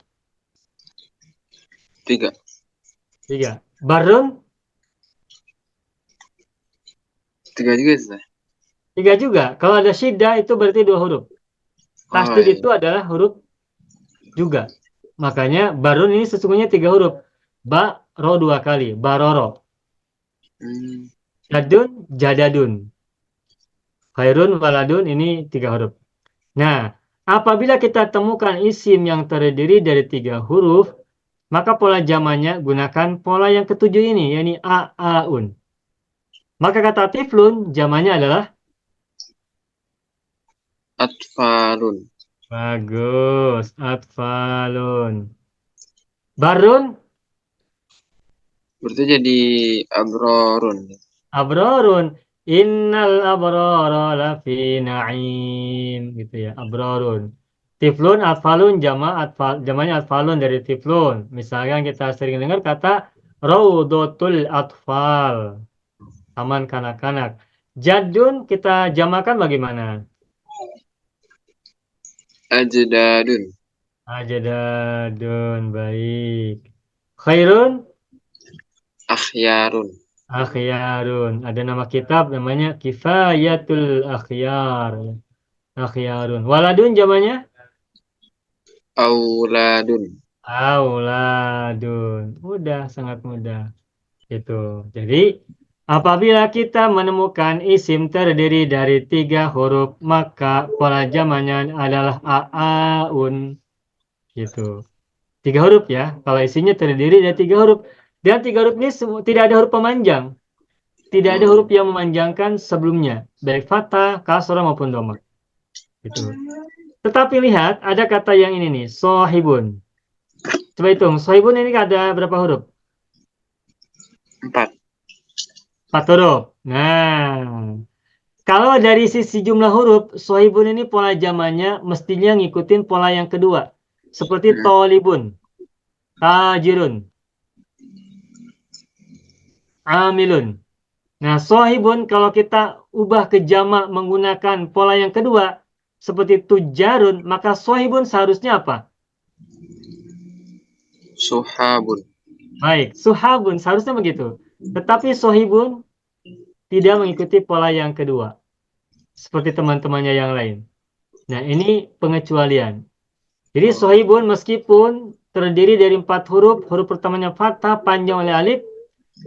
3. 3. Barun 3 juga sih. 3 juga. Kalau ada syiddah itu berarti 2 huruf. Oh Tasdid iya. itu adalah huruf juga. Makanya barun ini sesungguhnya 3 huruf. Ba, ro 2 kali. Baroro. Hmm. Jadun, jadadun. Khairun, waladun ini 3 huruf. Nah, apabila kita temukan isim yang terdiri dari 3 huruf, maka pola jamannya gunakan pola yang ketujuh ini, yakni a-aun. Maka kata tiflun, jamannya adalah Atfalun. bagus, atfalun. Barun, Berarti jadi abrorun. abrorun. Innal abrara lafi na'im. Gitu ya, abrorun. Tiflun, atfalun, jamanya atfalun dari tiflun. Misalkan kita sering dengar kata Raudatul Atfal. Taman kanak-kanak. Jadun kita jamakan bagaimana? Ajdadun. Ajdadun, baik. Khairun, Akhyarun. akhyarun. Ada nama kitab namanya Kifayatul Akhyar. Akhyarun. Waladun jamanya? Auladun. Auladun. Mudah, sangat mudah. Gitu. Jadi Apabila kita menemukan isim terdiri dari 3 huruf, maka pola jamannya adalah a'aun. Gitu. 3 huruf ya. Kalau isinya terdiri dari 3 huruf. Dan 3 huruf ini tidak ada huruf pemanjang. Tidak ada huruf yang memanjangkan sebelumnya. Baik fathah, kasrah maupun dhamma. Gitu. Tetapi lihat, ada kata yang ini nih. Sohibun. Coba hitung. Sohibun ini ada berapa huruf? 4. 4 huruf. Nah, kalau dari sisi jumlah huruf, sohibun ini pola zamannya mestinya ngikutin pola yang kedua. Seperti tolibun, tajirun, amilun. Nah, sohibun kalau kita ubah ke jamak menggunakan pola yang kedua, seperti tujarun, maka sohibun seharusnya apa? Suhabun. Baik, suhabun seharusnya begitu. Tetapi sohibun tidak mengikuti pola yang kedua. Seperti teman-temannya yang lain. Nah, ini pengecualian. Jadi sohibun meskipun terdiri dari 4 huruf, huruf pertamanya fathah, panjang oleh alif,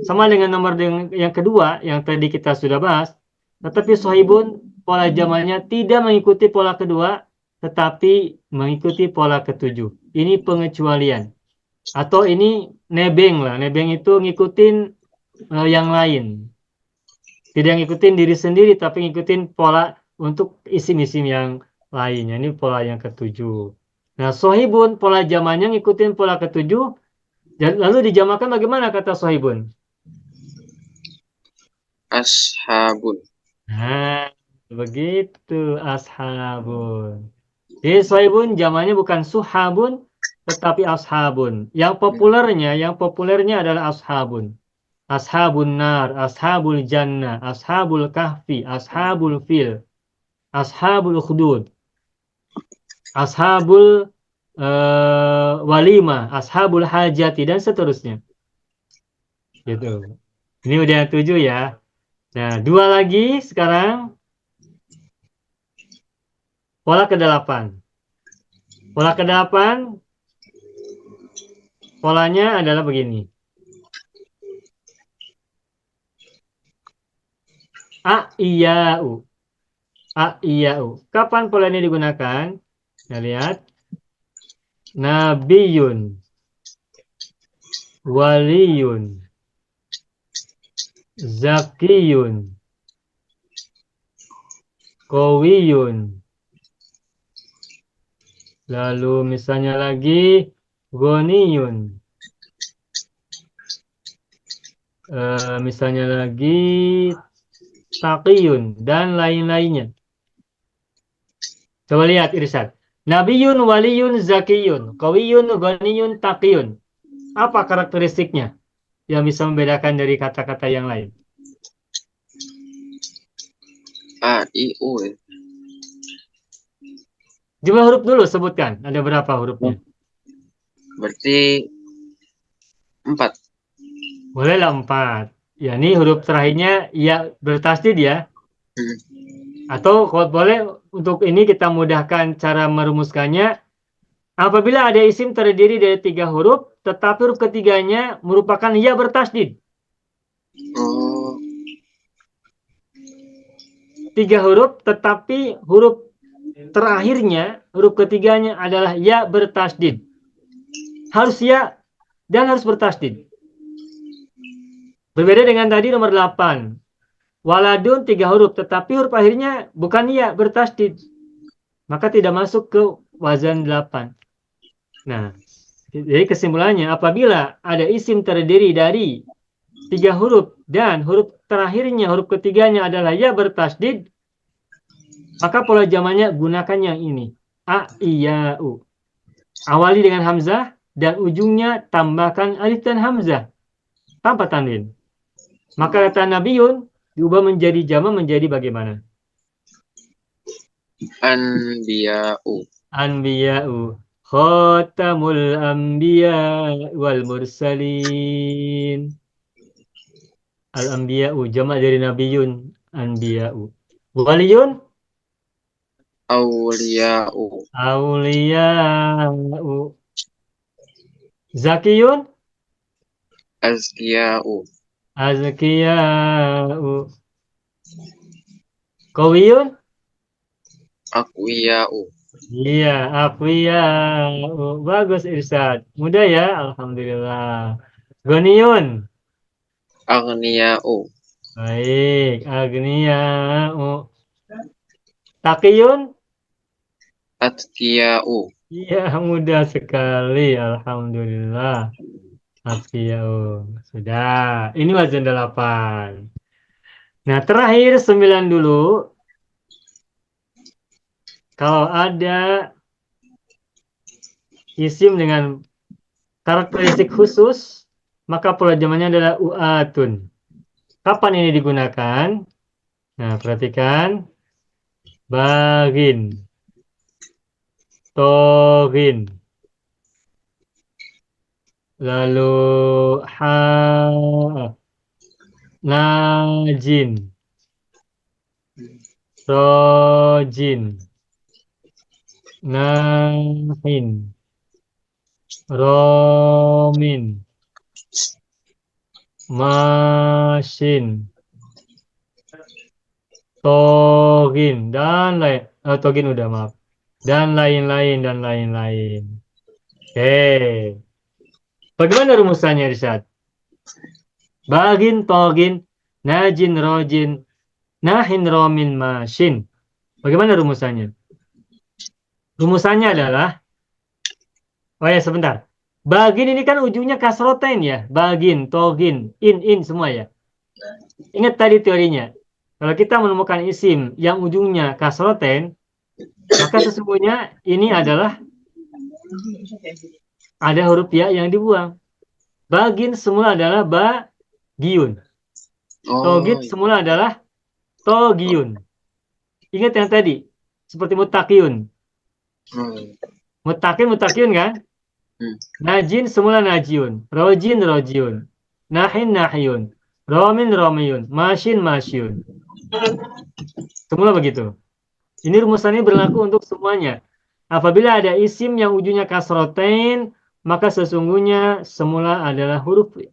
sama dengan nomor yang kedua yang tadi kita sudah bahas. Tetapi sohibun pola jamalnya tidak mengikuti pola kedua, tetapi mengikuti pola ketujuh. Ini pengecualian. Atau ini nebeng lah. Nebeng itu ngikutin yang lain. Tidak ngikutin diri sendiri, tapi ngikutin pola untuk isim-isim yang lainnya. Ini pola yang ketujuh. Nah, sohibun, pola zamannya ngikutin pola ketujuh. Dan lalu dijamakan bagaimana kata sohibun? Ashabun. Nah, begitu ashabun. Jadi sohibun zamannya bukan suhabun, tetapi ashabun. Yang populernya adalah ashabun. Ashabun nar, ashabul jannah, ashabul kahfi, ashabul fil, ashabul khudud, ashabul walimah, ashabul hajati, dan seterusnya. Gitu. Ini udah yang 7 ya. Nah, 2 lagi sekarang. Pola ke-8. Pola ke-8, polanya adalah begini. A-iya-u. A-iya-u. Kapan pola ini digunakan? Kita lihat. Nabiyun. Waliyun. Zakiyun. Kowiyun. Lalu misalnya lagi Goniyun. Misalnya lagi Taqiyun dan lain-lainnya. Coba lihat Irsyad. Nabiyun, waliyun, zakiyun, kawiyun, ghaniyun, taqiyun. Apa karakteristiknya yang bisa membedakan dari kata-kata yang lain? A, I, U. Jumlah huruf dulu sebutkan. Ada berapa hurufnya? Berarti 4. Bolehlah 4. Ya, ini huruf terakhirnya ya bertasdid ya. Atau kalau boleh untuk ini kita mudahkan cara merumuskannya. Apabila ada isim terdiri dari 3 huruf, tetapi huruf ketiganya merupakan ya bertasdid. Oh, 3 huruf, tetapi huruf terakhirnya, huruf ketiganya adalah ya bertasdid. Harus ya dan harus bertasdid. Berbeda dengan tadi nomor 8. Waladun 3 huruf, tetapi huruf akhirnya bukan ya bertasdid. Maka tidak masuk ke wazan 8. Nah, jadi kesimpulannya apabila ada isim terdiri dari 3 huruf dan huruf terakhirnya, huruf ketiganya adalah ya bertasdid, maka pola zamannya gunakan yang ini. A, I, ya, U. Awali dengan hamzah dan ujungnya tambahkan alif dan hamzah tanpa tanwin. Maka kata nabiyun diubah menjadi jama menjadi bagaimana? Anbiya'u. Anbiya'u. Khatamul anbiya wal mursalin. Al-anbiya'u jama dari nabiyun. Anbiya'u. Waliyun. Awliya'u. Auliya'u. Zakiyun. Azkiya'u. Azkiya'u. Qawiyun? Aqwiya'u. Iya, aqwiya'u. Bagus Irsyad. Mudah ya, alhamdulillah. Ghaniyun. Aghniya'u. Baik, aghniya'u. Taqiyun? Atqiya'u. Iya, mudah sekali. Alhamdulillah. Atqiya'u. Sudah. Ini wazan 8. Nah, terakhir 9 dulu. Kalau ada isim dengan karakteristik khusus, maka pola zamannya adalah u'atun. Kapan ini digunakan? Nah, perhatikan. Bagin, togin, lalu ha, najin, rojin, nahin, romin, masin, togin, dan lain. Togin udah maaf. Dan lain-lain, dan lain-lain. Oke. Bagaimana rumusannya, Rizad? Bagin, togin, najin, rojin, nahin, romin, masin. Bagaimana rumusannya? Rumusannya adalah, oh ya sebentar. Bagin ini kan ujungnya kasrotain ya. Bagin, togin, in semua ya. Ingat tadi teorinya. Kalau kita menemukan isim yang ujungnya kasrotain, maka sesungguhnya ini adalah ada huruf ya yang dibuang. Bagin semula adalah bagiun. Togin Oh, semula adalah togiun. Ingat yang tadi, seperti mutakiun. hmm. Mutakiun kan? Hmm. Najin semula najiun. Rojin rojiun. Nahin nahyun. Romin romiyun. Masyin masyun. Semula begitu. Ini rumusannya berlaku untuk semuanya. Apabila ada isim yang ujungnya kasrotain, maka sesungguhnya semula adalah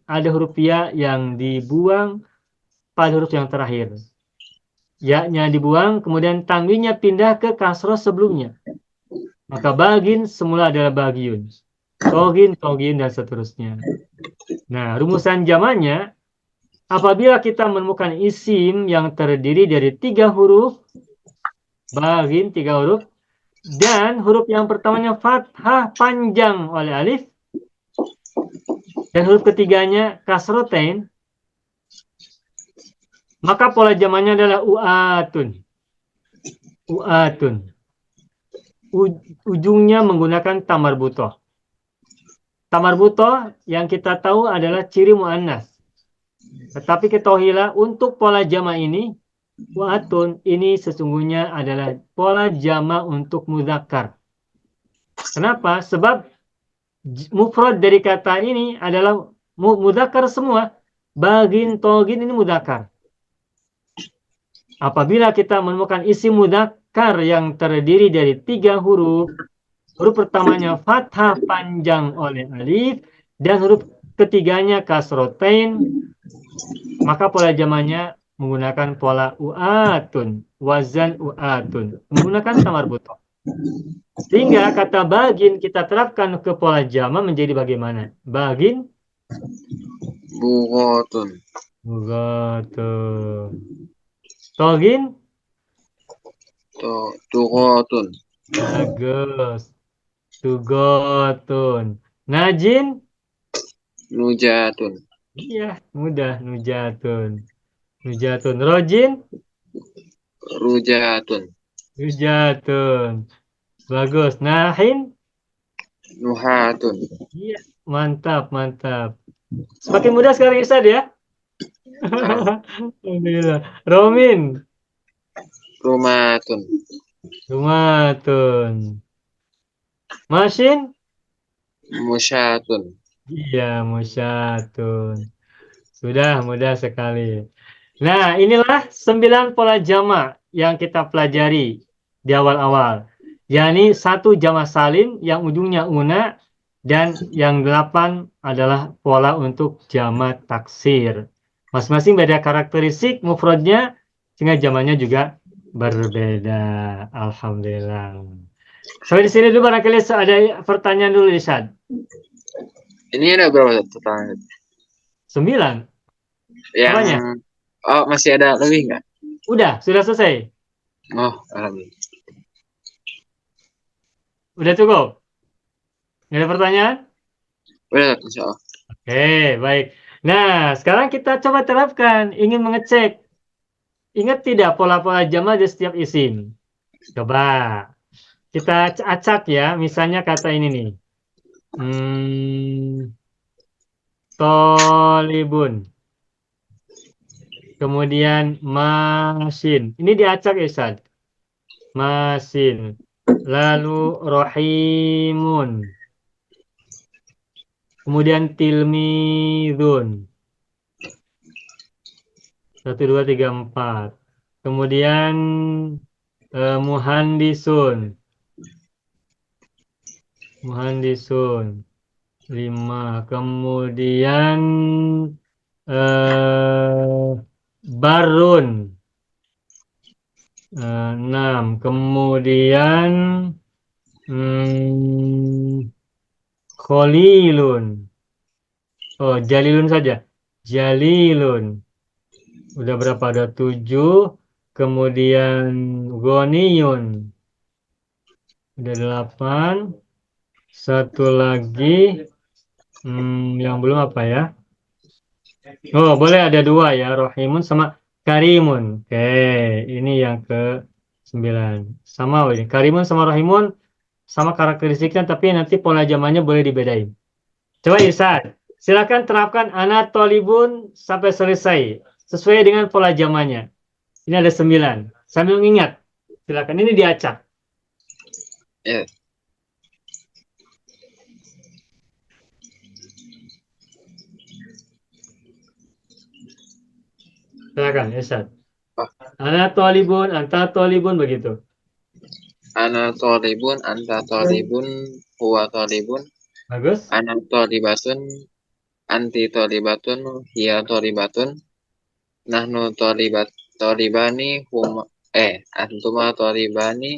ada huruf ya yang dibuang pada huruf yang terakhir. Ya-nya dibuang, kemudian tanwinnya pindah ke kasroh sebelumnya. Maka bagin semula adalah bagiun. Togin, togin, dan seterusnya. Nah, rumusan jamannya, apabila kita menemukan isim yang terdiri dari 3 huruf, bagin 3 huruf, dan huruf yang pertamanya fathah panjang oleh alif, dan huruf ketiganya kasrotain, maka pola zamannya adalah u'atun. U'atun. Ujungnya menggunakan tamar butoh. Tamar butoh yang kita tahu adalah ciri mu'annas. Tetapi ketahuilah untuk pola jama ini, wa'atun ini sesungguhnya adalah pola jama untuk mudzakkar. Kenapa? Sebab mufrad dari kata ini adalah mudzakkar semua. Bagin, togin ini mudzakkar. Apabila kita menemukan isi mudzakkar yang terdiri dari 3 huruf, huruf pertamanya fathah panjang oleh alif, dan huruf ketiganya kasrotain, maka pola jamannya menggunakan pola u'atun, wazan u'atun, menggunakan tamar butoh. Sehingga kata bagin kita terapkan ke pola jama menjadi bagaimana? Bagin, Bughatun. bugatun. Togin, Tughatun. bagus. Tugotun. Najin, Nujatun. iya mudah. Nujatun. Nujatun. Rojin, Rujatun. Rujatun. Bagus. Nahin, Nuhatun. iya mantap, mantap. Semakin mudah sekarang Ustaz ya. Alhamdulillah. Romin, Rumatun. Rumatun. Masin, Musyatun. iya Musyatun. Sudah mudah sekali. Nah, inilah 9 pola jama yang kita pelajari di awal-awal. Yakni 1 jama salim yang ujungnya una, dan yang 8 adalah pola untuk jama taksir. Masing-masing beda karakteristik mufradnya, sehingga zamannya juga berbeda. Alhamdulillah. Sampai di sini dulu barangkali ada pertanyaan dulu, Isad. Ini ada berapa pertanyaan? 9. Yang Apanya? masih ada lebih nggak? Sudah selesai. Oh, alhamdulillah. Udah cukup. Nggak ada pertanyaan? Udah, insya Allah. Oke, baik. Nah, sekarang kita coba terapkan. Ingin mengecek. Ingat tidak pola-pola jama di setiap isim? Coba. Kita acak ya. Misalnya kata ini nih. Hmm, tolibun. Kemudian masin. Ini diacak ya, Ustaz. Masin. Lalu rohimun. Kemudian tilmidun. 1, 2, 3, 4. Kemudian muhandisun. Muhandisun. 5. Kemudian eh, barun. 6. Kemudian hmm, kholilun. Oh, jalilun saja. Jalilun. Udah berapa? Ada 7. Kemudian goniyun. Udah 8. Satu lagi. Yang belum apa ya? Oh, boleh ada 2 ya. Rohimun sama karimun. Oke, ini yang ke 9. Sama ini. Karimun sama rohimun sama karakteristiknya, tapi nanti pola zamannya boleh dibedain. Coba Irsan, silakan terapkan anatolibun sampai selesai sesuai dengan pola zamannya. Ini ada 9. Sambil mengingat, silakan ini diacak. Ya. Silakan Irsan. Oh, Anatolibun begitu. ana tolibun, anta tolibun, huwa tolibun, Bagus? ana tolibatun, anti tolibatun, hiya tolibatun, nahnu tolibani, antuma tolibani,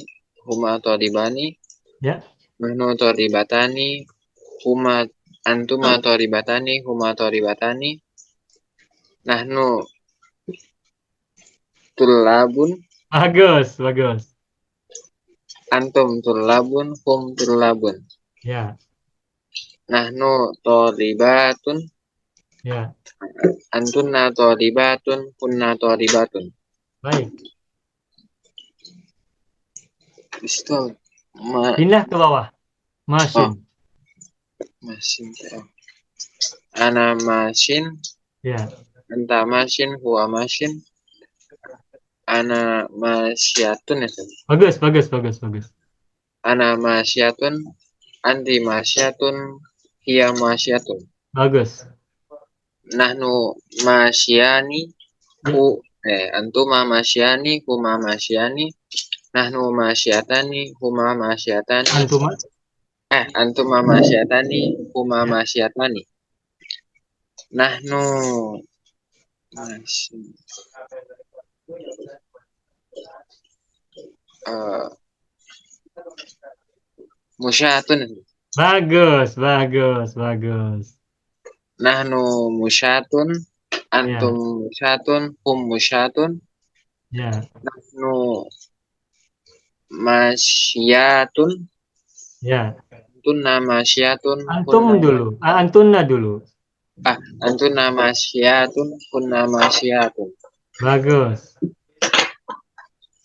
huma tolibani, Ya. nahnu tolibatani, huma, antuma tolibatani, huma tolibatani, nahnu tulabun, Bagus. antum tulabun, hum tulabun, Ya, nahnu tolibatun, ya. antunna tolibatun, kunna tolibatun. Baik. Di situ Pindah ke bawah. oh, Masin. masin. Ana masin, Ya. anta masin, huwa masin, ana masyatun ya. Bagus. Ana masyatun, anti masyatun, hiya masyatun. Bagus. Nahnu masyani, Ya. antuma masyani, huma masyani, nahnu masyatani, huma masyatani. Antuma. Antuma masyatani, huma Ya. masyatani. Nahnu masy eh, musyatun. Bagus. Nahnu musyatun, antum Ya. musyatun, hum musyatun, Ya. nahnu masyatun, Ya. tunna masyatun, Antum kunna dulu. Antunna dulu. antunna masyatun, kunna masyatun. Bagus.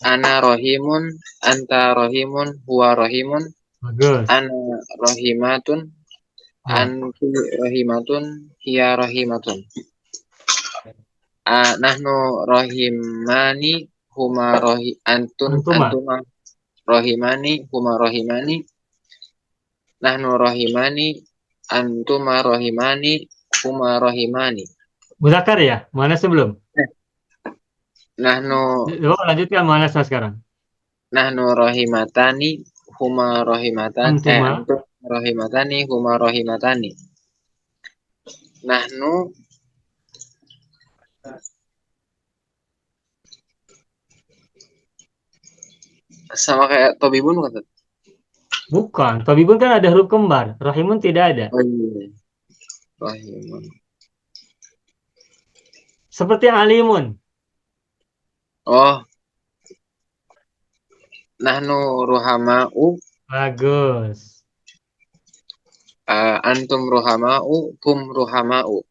Ana rohimun, anta rohimun, huwa rohimun, Bagus. ana rohimatun, Ya. anti rohimatun, hiya rohimatun. Nahnu rohimani, huma Antuma. antuma rohimani, huma rohimani, nahnu rohimani, antuma rohimani, huma rohimani. Muzakar ya? Mana sebelum? Nahnu Oh, lanjutkan mana sekarang? nahnu rohimatani, huma rohimatan, Antuma. antum rohimatani, huma rohimatani. Nahnu Sama kayak Tobibun kan? Bukan. Tabibun kan ada huruf kembar. Rahimun tidak ada. Oh iya. Rahimun. Seperti alimun. Oh, nahnu ruhama'u, Bagus. antum ruhama'u, hum ruhama'u.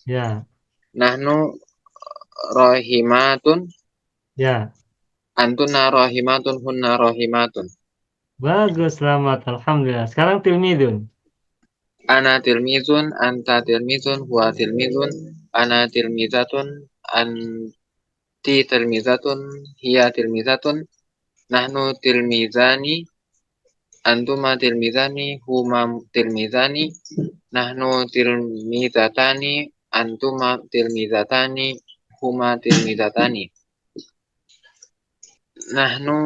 Ya, Nahnu rahimatun, ya. antuna rahimatun, hunna rahimatun. Bagus, selamat. Alhamdulillah. Sekarang tilmidun. Ana tilmizun, anta tilmizun, huwa tilmizun, ana tilmizatun, anti tilmizatun, hiya tilmizatun, nahnu tilmizani, antuma tilmizani, huma tilmizani, nahnu tilmizatani, antuma tilmizatani, huma tilmizatani. Nahnu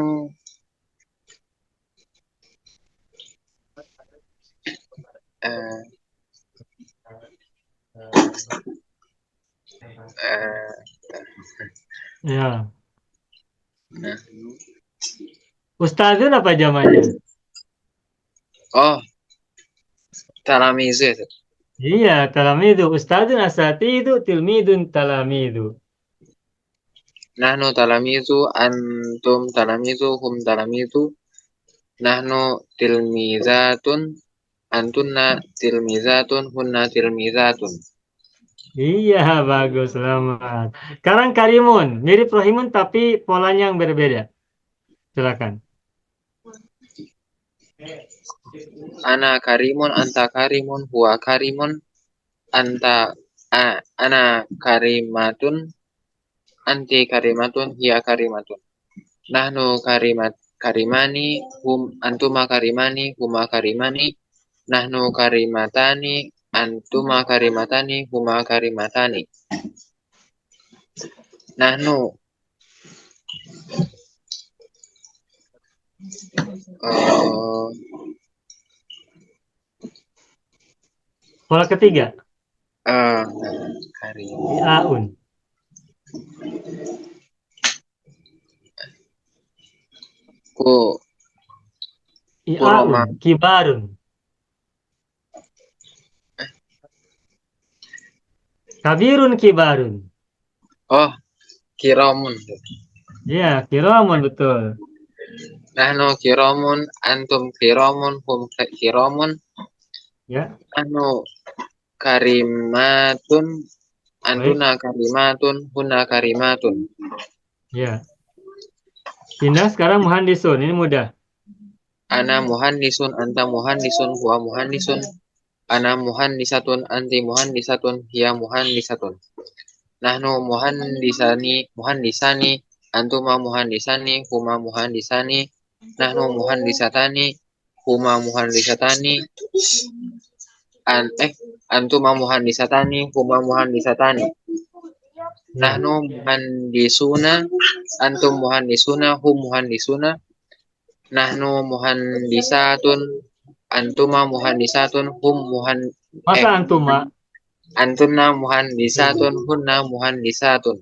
eh, eh, Ya. nahnu Ustadzun apa zamannya? oh talamizu itu. Iya, talamidu. Ustadzun asatidu, tilmidun talamidu. Nahnu talamizu, antum talamizu, hum talamizu, nahnu tilmizatun, antunna tilmizatun, hunna tilmizatun. Iya, bagus, selamat. Sekarang karimun. Mirip rahimun tapi polanya yang berbeda. Silakan. Ana karimun, anta karimun, huwa karimun, anta ana karimatun, anti karimatun, hiya karimatun. Nahnu karimani, antuma karimani, huma karimani, nahnu karimatani, antuma karimatani, huma karimatani. Nahnu eh, Pola ketiga. eh, karim Iaun. ku kuroma Iaun. Kibarun. Kabirun kibarun. oh kiramun. Iya, kiramun betul. Nahnu kiramun, antum kiramun, hum kiramun, Ya, nahnu karimatun, baik. antuna karimatun, hunna karimatun. Ya. Pindah sekarang muhandisun. Ini mudah. Ana muhandisun, anta muhandisun, huwa muhandisun, ana muhandisatun, anti muhandisatun, hiya muhandisatun. Nahnu muhandisani, antuma muhandisani, huma muhandisani, nahnu muhandisatani, huma muhandisatani, an eh antuma muhandisatani, huma muhandisatani. Ya. Nahnu muhandisuna, antum muhandisuna, hum muhandisuna, nahnu muhandisatun, antuma muhandisatun, hum Masa antuma? antunna muhandisatun, hunna muhandisatun.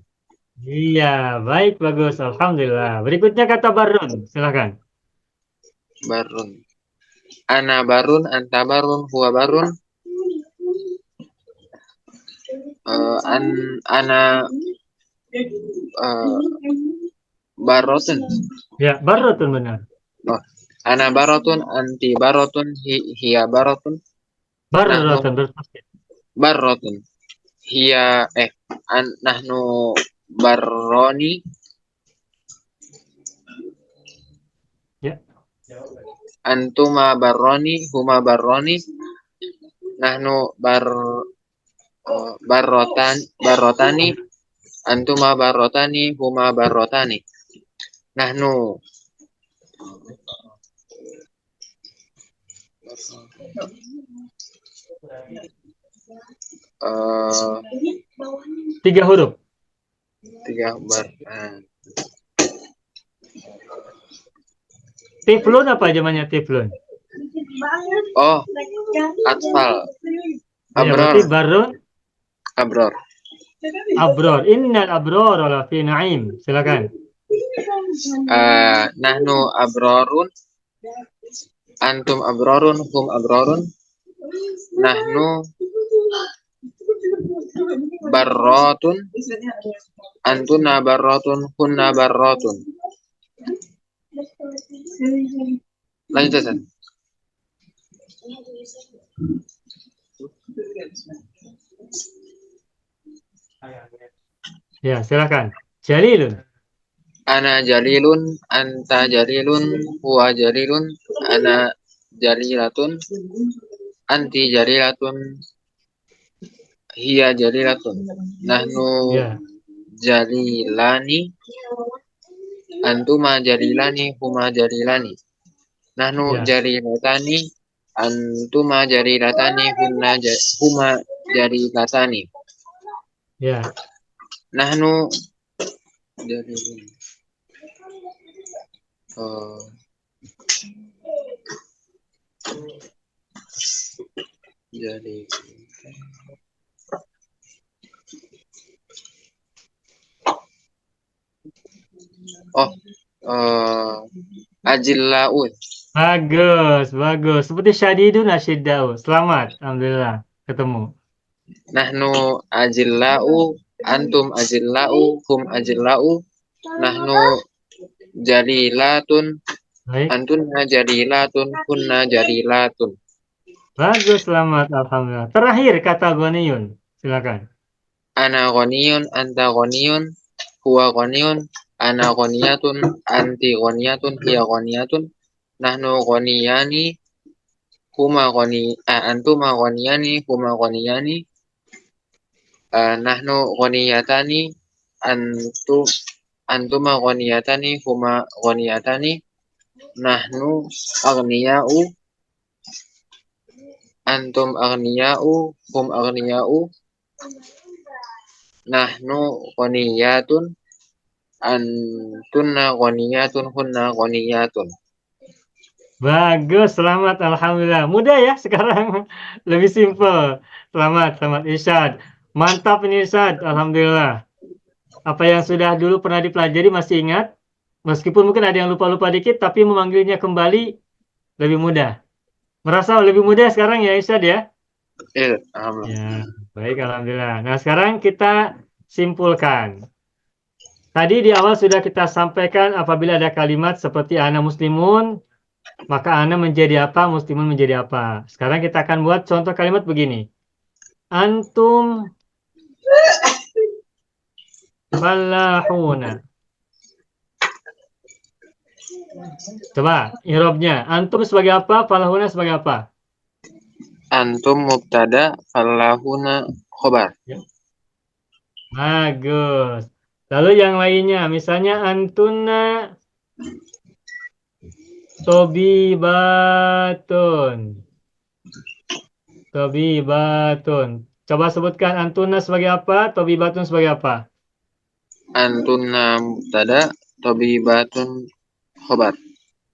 Iya, baik, bagus. Alhamdulillah. Berikutnya kata barun. Silakan. Barun. Ana barun, anta barun, huwa barun. Ana barotun. Ya, barotun benar. Oh, ana barotun, anti barotun, hiya barotun. Nahnu Barotun bertasydid. barotun. Hiya nahnu barroni. Ya. Antuma barroni, huma barroni. Nahnu barrotani. Antuma barrotani, huma barrotani. Nahnu eh 3 huruf. tiga Tiflun apa zamannya tiflun? oh atfal Iya, abror berarti barun abror abror. Innal abror la fi na'im. Silakan. Nahnu abrorun, antum abrorun, hum abrorun, nahnu barrotun, antuna barrotun, hunna barrotun. Lanjut, Hasan. Ya, silakan. Jalilun. Ana jalilun, anta jalilun, huwa jalilun, ana jalilatun, anti jalilatun, hiya jalilatun. Nahnu Ya, jalilani, antuma jalilani, huma jalilani. Nahnu ya, jalilatani, antuma jalilatani, huma jalilatani. ya. Nahnu jalilun. Oh, jadi oh ajillaun. Bagus, bagus. Seperti syadidun asyiddau. Selamat, alhamdulillah ketemu. Nahnu ajillau, antum ajillau, hum ajillau. Nahnu jalilatun, Baik, antunna jalilatun, hunna jalilatun. bagus, selamat, alhamdulillah. Terakhir kata ghaniyun. Silakan. Ana ghaniyun, anta ghaniyun, huwa ghaniyun, ana ghaniyatun, anti ghaniyatun, hiya ghaniyatun. Nahnu ghaniyani, antuma ghaniyani, huma ghaniyani. Nahnu ghaniyatani, antum antuma ghaniyatani, huma ghaniyatani. Nahnu aghniya'u, antum aghniya'u, hum aghniya'u. Nahnu ghaniyatun, antunna ghaniyatun, hunna ghaniyatun. Bagus, selamat, alhamdulillah. Mudah ya sekarang. Lebih simpel. Selamat, selamat Irsyad. Mantap ini Irsyad, alhamdulillah. Apa yang sudah dulu pernah dipelajari masih ingat? Meskipun mungkin ada yang lupa-lupa dikit, tapi memanggilnya kembali lebih mudah. Merasa lebih mudah sekarang ya Irsyad ya? Alhamdulillah. Ya, baik, alhamdulillah. Nah, sekarang kita simpulkan. Tadi di awal sudah kita sampaikan apabila ada kalimat seperti ana muslimun, maka ana menjadi apa, muslimun menjadi apa. Sekarang kita akan buat contoh kalimat begini. Antum fallahuna. Coba, i'rabnya. Antum sebagai apa, fallahuna sebagai apa? Antum mubtada, fallahuna khobar. Ya. Bagus. Lalu yang lainnya, misalnya antuna tobibatun. Tobibatun. Coba sebutkan antuna sebagai apa, tobibatun sebagai apa? Antunna mubtada, tabibatun khobar.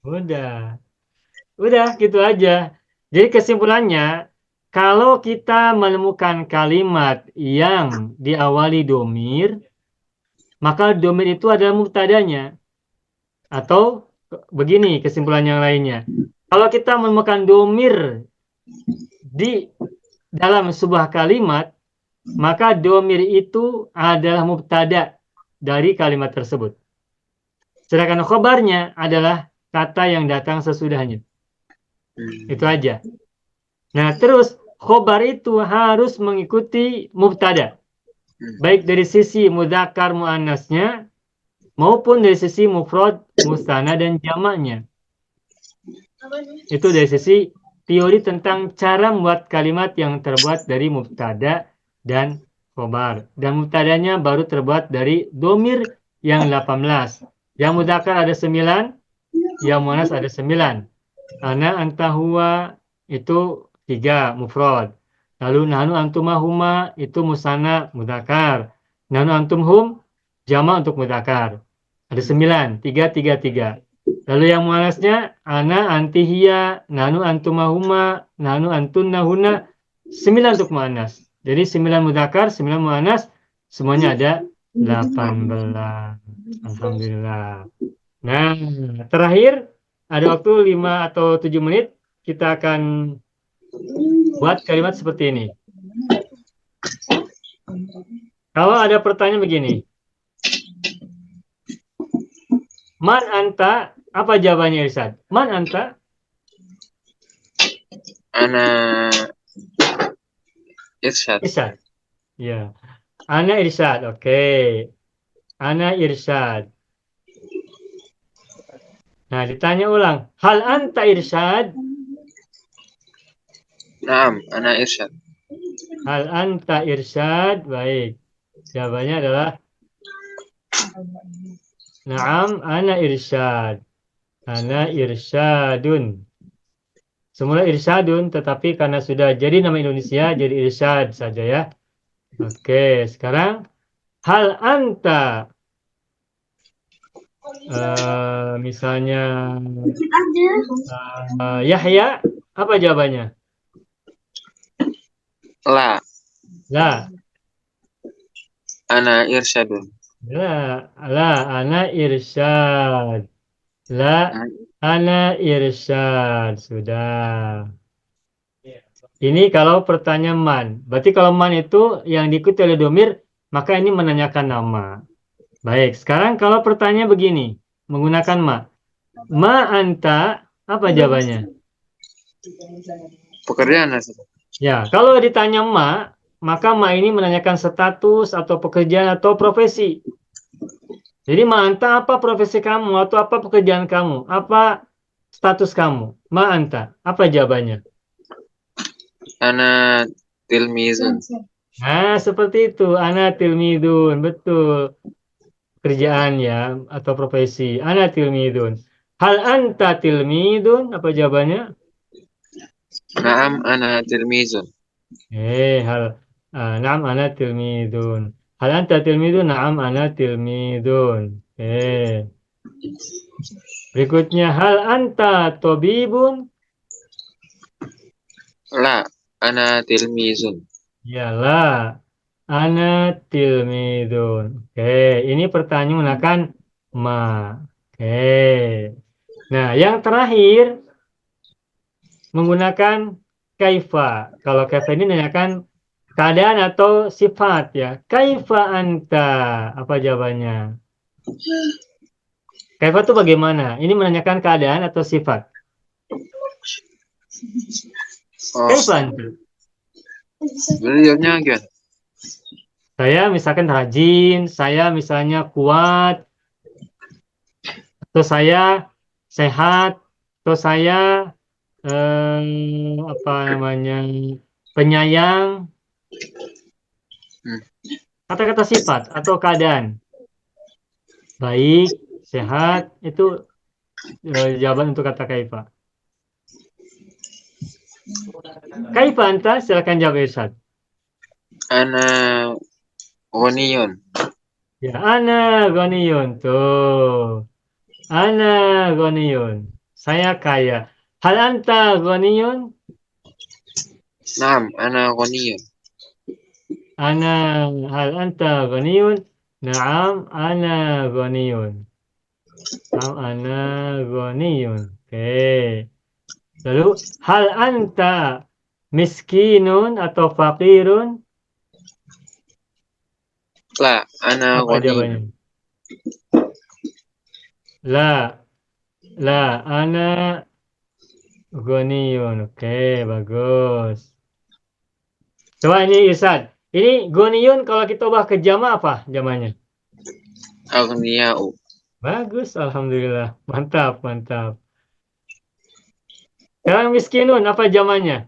Udah. Udah, gitu aja. Jadi kesimpulannya, kalau kita menemukan kalimat yang diawali domir, maka domir itu adalah mubtadanya. Atau begini kesimpulan yang lainnya. Kalau kita menemukan domir di dalam sebuah kalimat, maka domir itu adalah mubtada dari kalimat tersebut. Sedangkan khobarnya adalah kata yang datang sesudahnya. Itu aja. Nah, terus khobar itu harus mengikuti mubtada. Baik dari sisi mudzakkar muannasnya maupun dari sisi mufrad, musanna dan jamaknya. Itu dari sisi teori tentang cara membuat kalimat yang terbuat dari mubtada dan khobar. Dan mubtadanya baru terbuat dari domir yang 18. Yang mudzakkar ada 9, yang muannas ada 9. Ana, anta, huwa itu 3 mufrad. Lalu nahnu antuma huma itu musanna mudzakkar. Nahnu antum hum jamak untuk mudzakkar. Ada 9, 3 3 3. Lalu yang muannasnya ana, anti, hiya, nahnu antuma huma, nahnu antunna hunna 9 untuk muannas. Jadi 9 mudzakkar, 9 muannas, semuanya ada 18. Alhamdulillah. Nah, terakhir ada waktu 5 atau 7 menit. Kita akan buat kalimat seperti ini. Kalau ada pertanyaan begini. Man anta, apa jawabannya Irsad? Man anta? Ana Irsyad. Irsad. Ya. Ana Irsad. Oke. Ana Irsad. Nah, ditanya ulang. Hal anta Irsad? Naam, ana Irsyad. Hal anta Irsad? Baik. Jawabannya adalah Naam, ana Irsyad. Ana Irsyadun. Semula Irsyadun, tetapi karena sudah jadi nama Indonesia, jadi Irsyad saja ya. Oke, sekarang hal anta. Misalnya Yahya, apa jawabannya? La, La, ana Irsyadun. la, ana Irsyad. La, ana Irsyad. Sudah. Ini kalau pertanyaan man. Berarti kalau man itu yang diikuti oleh domir, maka ini menanyakan nama. Baik, sekarang kalau pertanyaan begini, menggunakan ma. Ma anta, apa jawabannya? Pekerjaan Ustaz. Ya, kalau ditanya ma, maka ma ini menanyakan status atau pekerjaan atau profesi. Jadi ma anta apa profesi kamu atau apa pekerjaan kamu? Apa status kamu? Ma anta, apa jawabannya? Ana tilmizun. Nah, seperti itu. Ana tilmidun, betul. Kerjaan ya atau profesi. Ana tilmidun. Hal anta tilmidun? Apa jawabannya? Naam, ana tilmizun. Hal na'am ana tilmidun. Hal anta tilmidun? Na'am ana tilmidun. Berikutnya hal anta tabibun? La, ana tilmizun. Ya la. Ana tilmidun. Ini pertanyaan menggunakan ma. Nah, yang terakhir menggunakan kaifa. Kalau kaifa ini menanyakan keadaan atau sifat ya. Kaifa anta? Apa jawabannya? Kaifa itu bagaimana? Ini menanyakan keadaan atau sifat. Oh, Kaifa anta? berarti jawabnya gimana? Saya misalkan rajin, saya misalnya kuat, atau saya sehat, atau saya apa namanya penyayang. Kata-kata sifat atau keadaan. Baik, sehat, itu jawaban untuk kata kaifa. Kaifa anta? Silakan jawab Irsyad. Ana ghaniyun. Ya, ana ghaniyun. Tuh. Ana ghaniyun. Saya kaya. Hal anta ghaniyun? Naam, ana ghaniyun. Ana hal anta ghaniyun? Naam, ana ghaniyun. Naam, ana ghaniyun. Oke. Lalu hal anta miskinun atau fakirun? La, ana Apa ghaniyun. jawabannya? La, ana ghaniyun. Oke, bagus. Coba ini Irsad. Ini ghaniyun kalau kita ubah ke jama apa jamanya? Aghniya'u. Bagus, alhamdulillah. Mantap, mantap. Sekarang miskinun apa jamanya?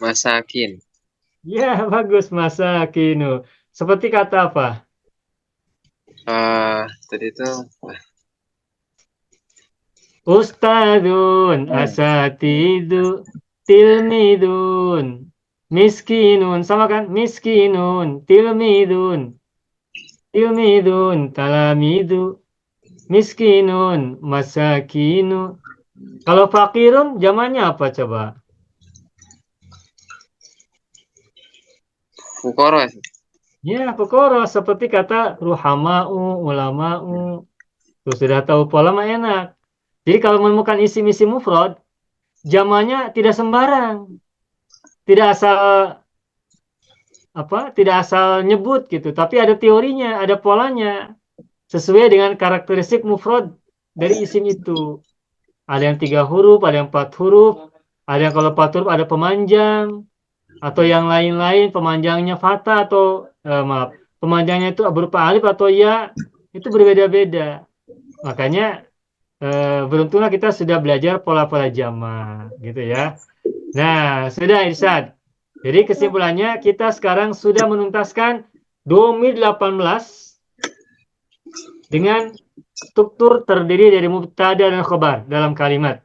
Masakin. Ya, bagus masakinu. Seperti kata apa? Tadi itu Ustadun, asatidu, tilmidun, miskinun, sama kan? Miskinun, tilmidun, talamidu, miskinun, masakinu. Kalau fakirun, zamannya apa coba? fuqara. Ya, pokoro seperti kata ruhama'u, ulama'u. Tuh sudah tahu pola mah enak. Jadi kalau menemukan isim-isim mufrad, jamaknya tidak sembarang. Tidak asal tidak asal nyebut gitu, tapi ada teorinya, ada polanya sesuai dengan karakteristik mufrad dari isim itu. Ada yang 3 huruf, ada yang 4 huruf, ada yang kalau 4 huruf ada pemanjang, atau yang lain-lain pemanjangnya fathah atau maaf, pemanjangnya itu berupa alif atau ya, itu berbeda-beda. Makanya beruntunglah kita sudah belajar pola-pola jama, gitu ya. Nah, sudah Irsyad. Jadi kesimpulannya kita sekarang sudah menuntaskan domir 18 dengan struktur terdiri dari mubtada dan khobar dalam kalimat.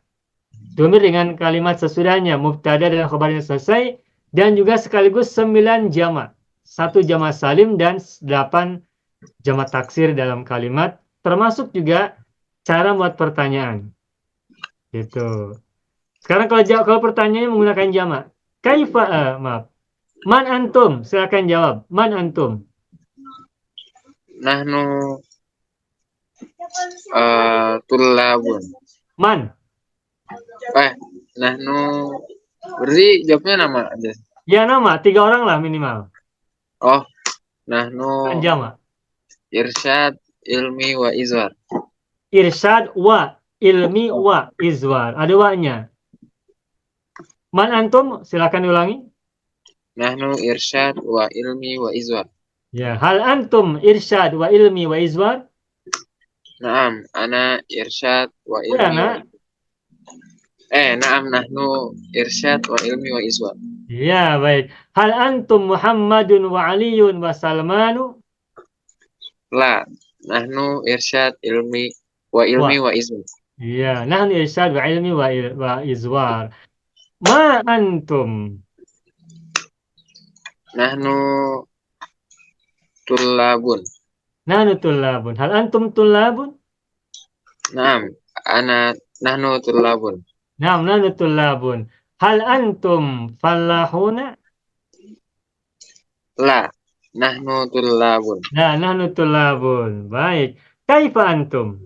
Domir dengan kalimat sesudahnya, mubtada dan khobarnya selesai, dan juga sekaligus 9 jamak. 1 jamak salim dan 8 jamak taksir dalam kalimat, termasuk juga cara buat pertanyaan. Gitu. Sekarang kalau pertanyaannya menggunakan jamak. Kaifa, maaf. Man antum? Silakan jawab. Man antum? Nahnu tullabun. Man? Nahnu berarti jawabnya nama aja. Ya nama, 3 orang lah minimal. Oh, nahnu Kan jamak. irsyad ilmi wa izwar. Irsyad wa ilmi wa izwar. Ada wa-nya. Man antum? Silakan ulangi. Nahnu irsyad wa ilmi wa izwar. Ya, hal antum irsyad wa ilmi wa izwar? Naam, ana irsyad wa Udah, ilmi wa nak. Naam nahnu irsyad wa ilmi wa izwar. Ya, baik. Hal antum Muhammadun wa Aliyun wa Salmanu? La, nahnu irsyad wa ilmi Wa. wa izwar. Ya, nahnu irsyad wa ilmi wa izwar. Ma antum? Nahnu tullabun. Nahnu tullabun. Hal antum tullabun? Naam, nahnu tullabun. Naam, nahnu tullabun. Hal antum fallahuna? La, nahnu tullabun. Nah, nahnu tullabun. Baik. Kaifa antum?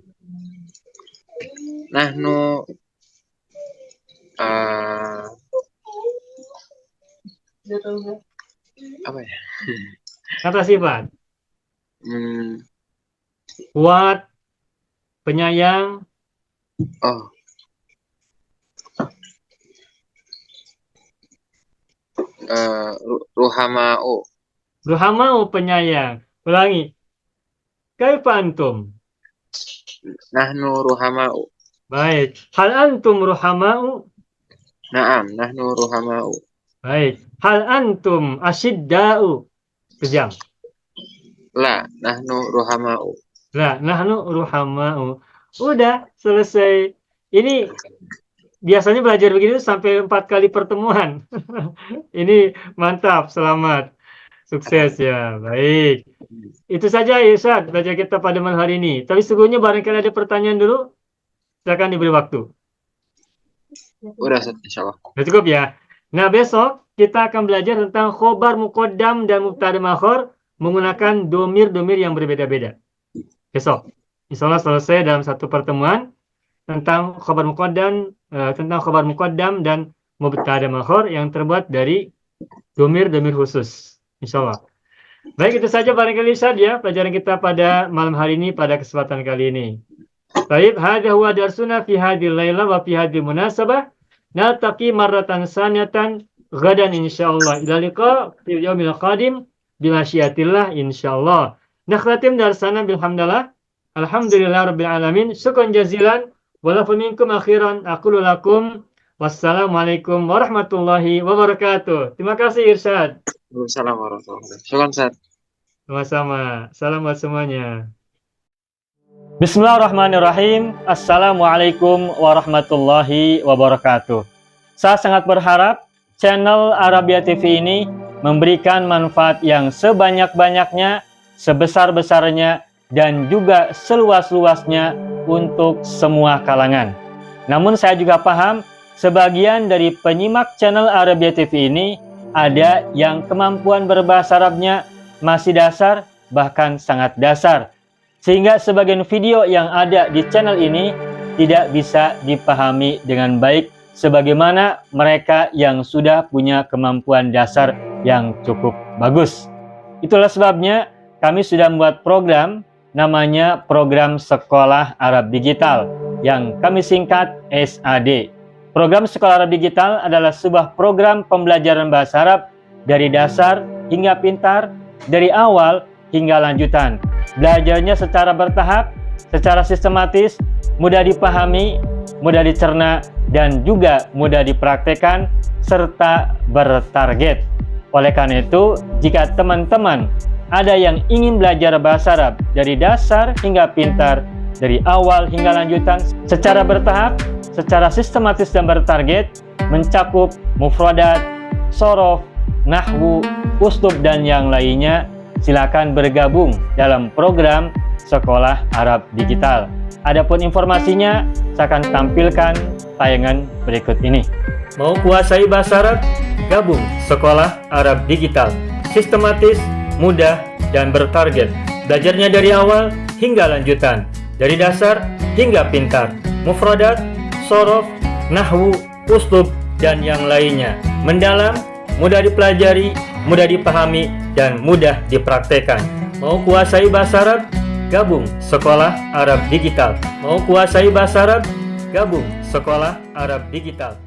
Nahnu uh, apa ya? Kata sifat. Hmm, Kuat, penyayang, oh, ruhama'u. ruhamau, penyayang. Ulangi. Kaifa antum? Nahnu ruhama'u. Baik. Hal antum ruhamau? Naam, nahnu ruhama'u. Baik. Hal antum asyidda'u? Kejam. La, nahnu ruhama'u. Nah, nahnu ruhamau. Udah, selesai. Ini biasanya belajar begitu sampai 4 kali pertemuan. Ini mantap, selamat. Sukses ya, baik. Itu saja Irsyad belajar kita pada malam hari ini. Tapi sebelumnya barangkali ada pertanyaan dulu, silakan diberi waktu. Udah, insyaallah. Sudah cukup ya. Nah, besok kita akan belajar tentang khobar muqaddam dan mubtada makhor menggunakan domir-domir yang berbeda-beda. Besok. Insya Allah selesai dalam satu pertemuan tentang khobar muqaddam dan mubtada makhor yang terbuat dari domir-domir khusus. Insya Allah. Baik, itu saja barangkali ya pelajaran kita pada malam hari ini, pada kesempatan kali ini. Baik, hadha huwa darsuna fi hadhil laila wa fi hadhil munasabah. Naltaqi marratan saniyatan gadan insyaallah. Ila liqa fil yaumil qadim bi masyiatillah insyaallah. Nakhatim darsana bilhamdalillah. Alhamdulillah rabbil alamin. Syukran jazilan wa lafu minkum akhiran aqulu lakum wassalamualaikum warahmatullahi wabarakatuh. Terima kasih Irsyad. Waalaikumsalam warahmatullahi wabarakatuh. Syukran, Ustaz. Sama-sama. Salam buat semuanya. Bismillahirrahmanirrahim. Assalamualaikum warahmatullahi wabarakatuh. Saya sangat berharap channel Arabia TV ini memberikan manfaat yang sebanyak-banyaknya, sebesar-besarnya, dan juga seluas-luasnya untuk semua kalangan. Namun saya juga paham sebagian dari penyimak channel Arabia TV ini ada yang kemampuan berbahasa Arabnya masih dasar, bahkan sangat dasar. Sehingga sebagian video yang ada di channel ini tidak bisa dipahami dengan baik sebagaimana mereka yang sudah punya kemampuan dasar yang cukup bagus. Itulah sebabnya kami sudah membuat program namanya Program Sekolah Arab Digital yang kami singkat SAD. Program Sekolah Arab Digital adalah sebuah program pembelajaran bahasa Arab dari dasar hingga pintar, dari awal hingga lanjutan. Belajarnya secara bertahap, secara sistematis, mudah dipahami, mudah dicerna, dan juga mudah dipraktekkan, serta bertarget. Oleh karena itu, jika teman-teman ada yang ingin belajar bahasa Arab dari dasar hingga pintar, dari awal hingga lanjutan, secara bertahap, secara sistematis dan bertarget, mencakup mufradat, sorof, nahwu, uslub, dan yang lainnya, silakan bergabung dalam program Sekolah Arab Digital. Adapun informasinya, saya akan tampilkan tayangan berikut ini. Mau kuasai bahasa Arab? Gabung Sekolah Arab Digital. Sistematis, mudah, dan bertarget. Belajarnya dari awal hingga lanjutan, dari dasar hingga pintar, mufradat, sorof, nahwu, uslub, dan yang lainnya. Mendalam, mudah dipelajari, mudah dipahami, dan mudah dipraktekkan. Mau kuasai bahasa Arab? Gabung Sekolah Arab Digital. Mau kuasai bahasa Arab? Gabung Sekolah Arab Digital.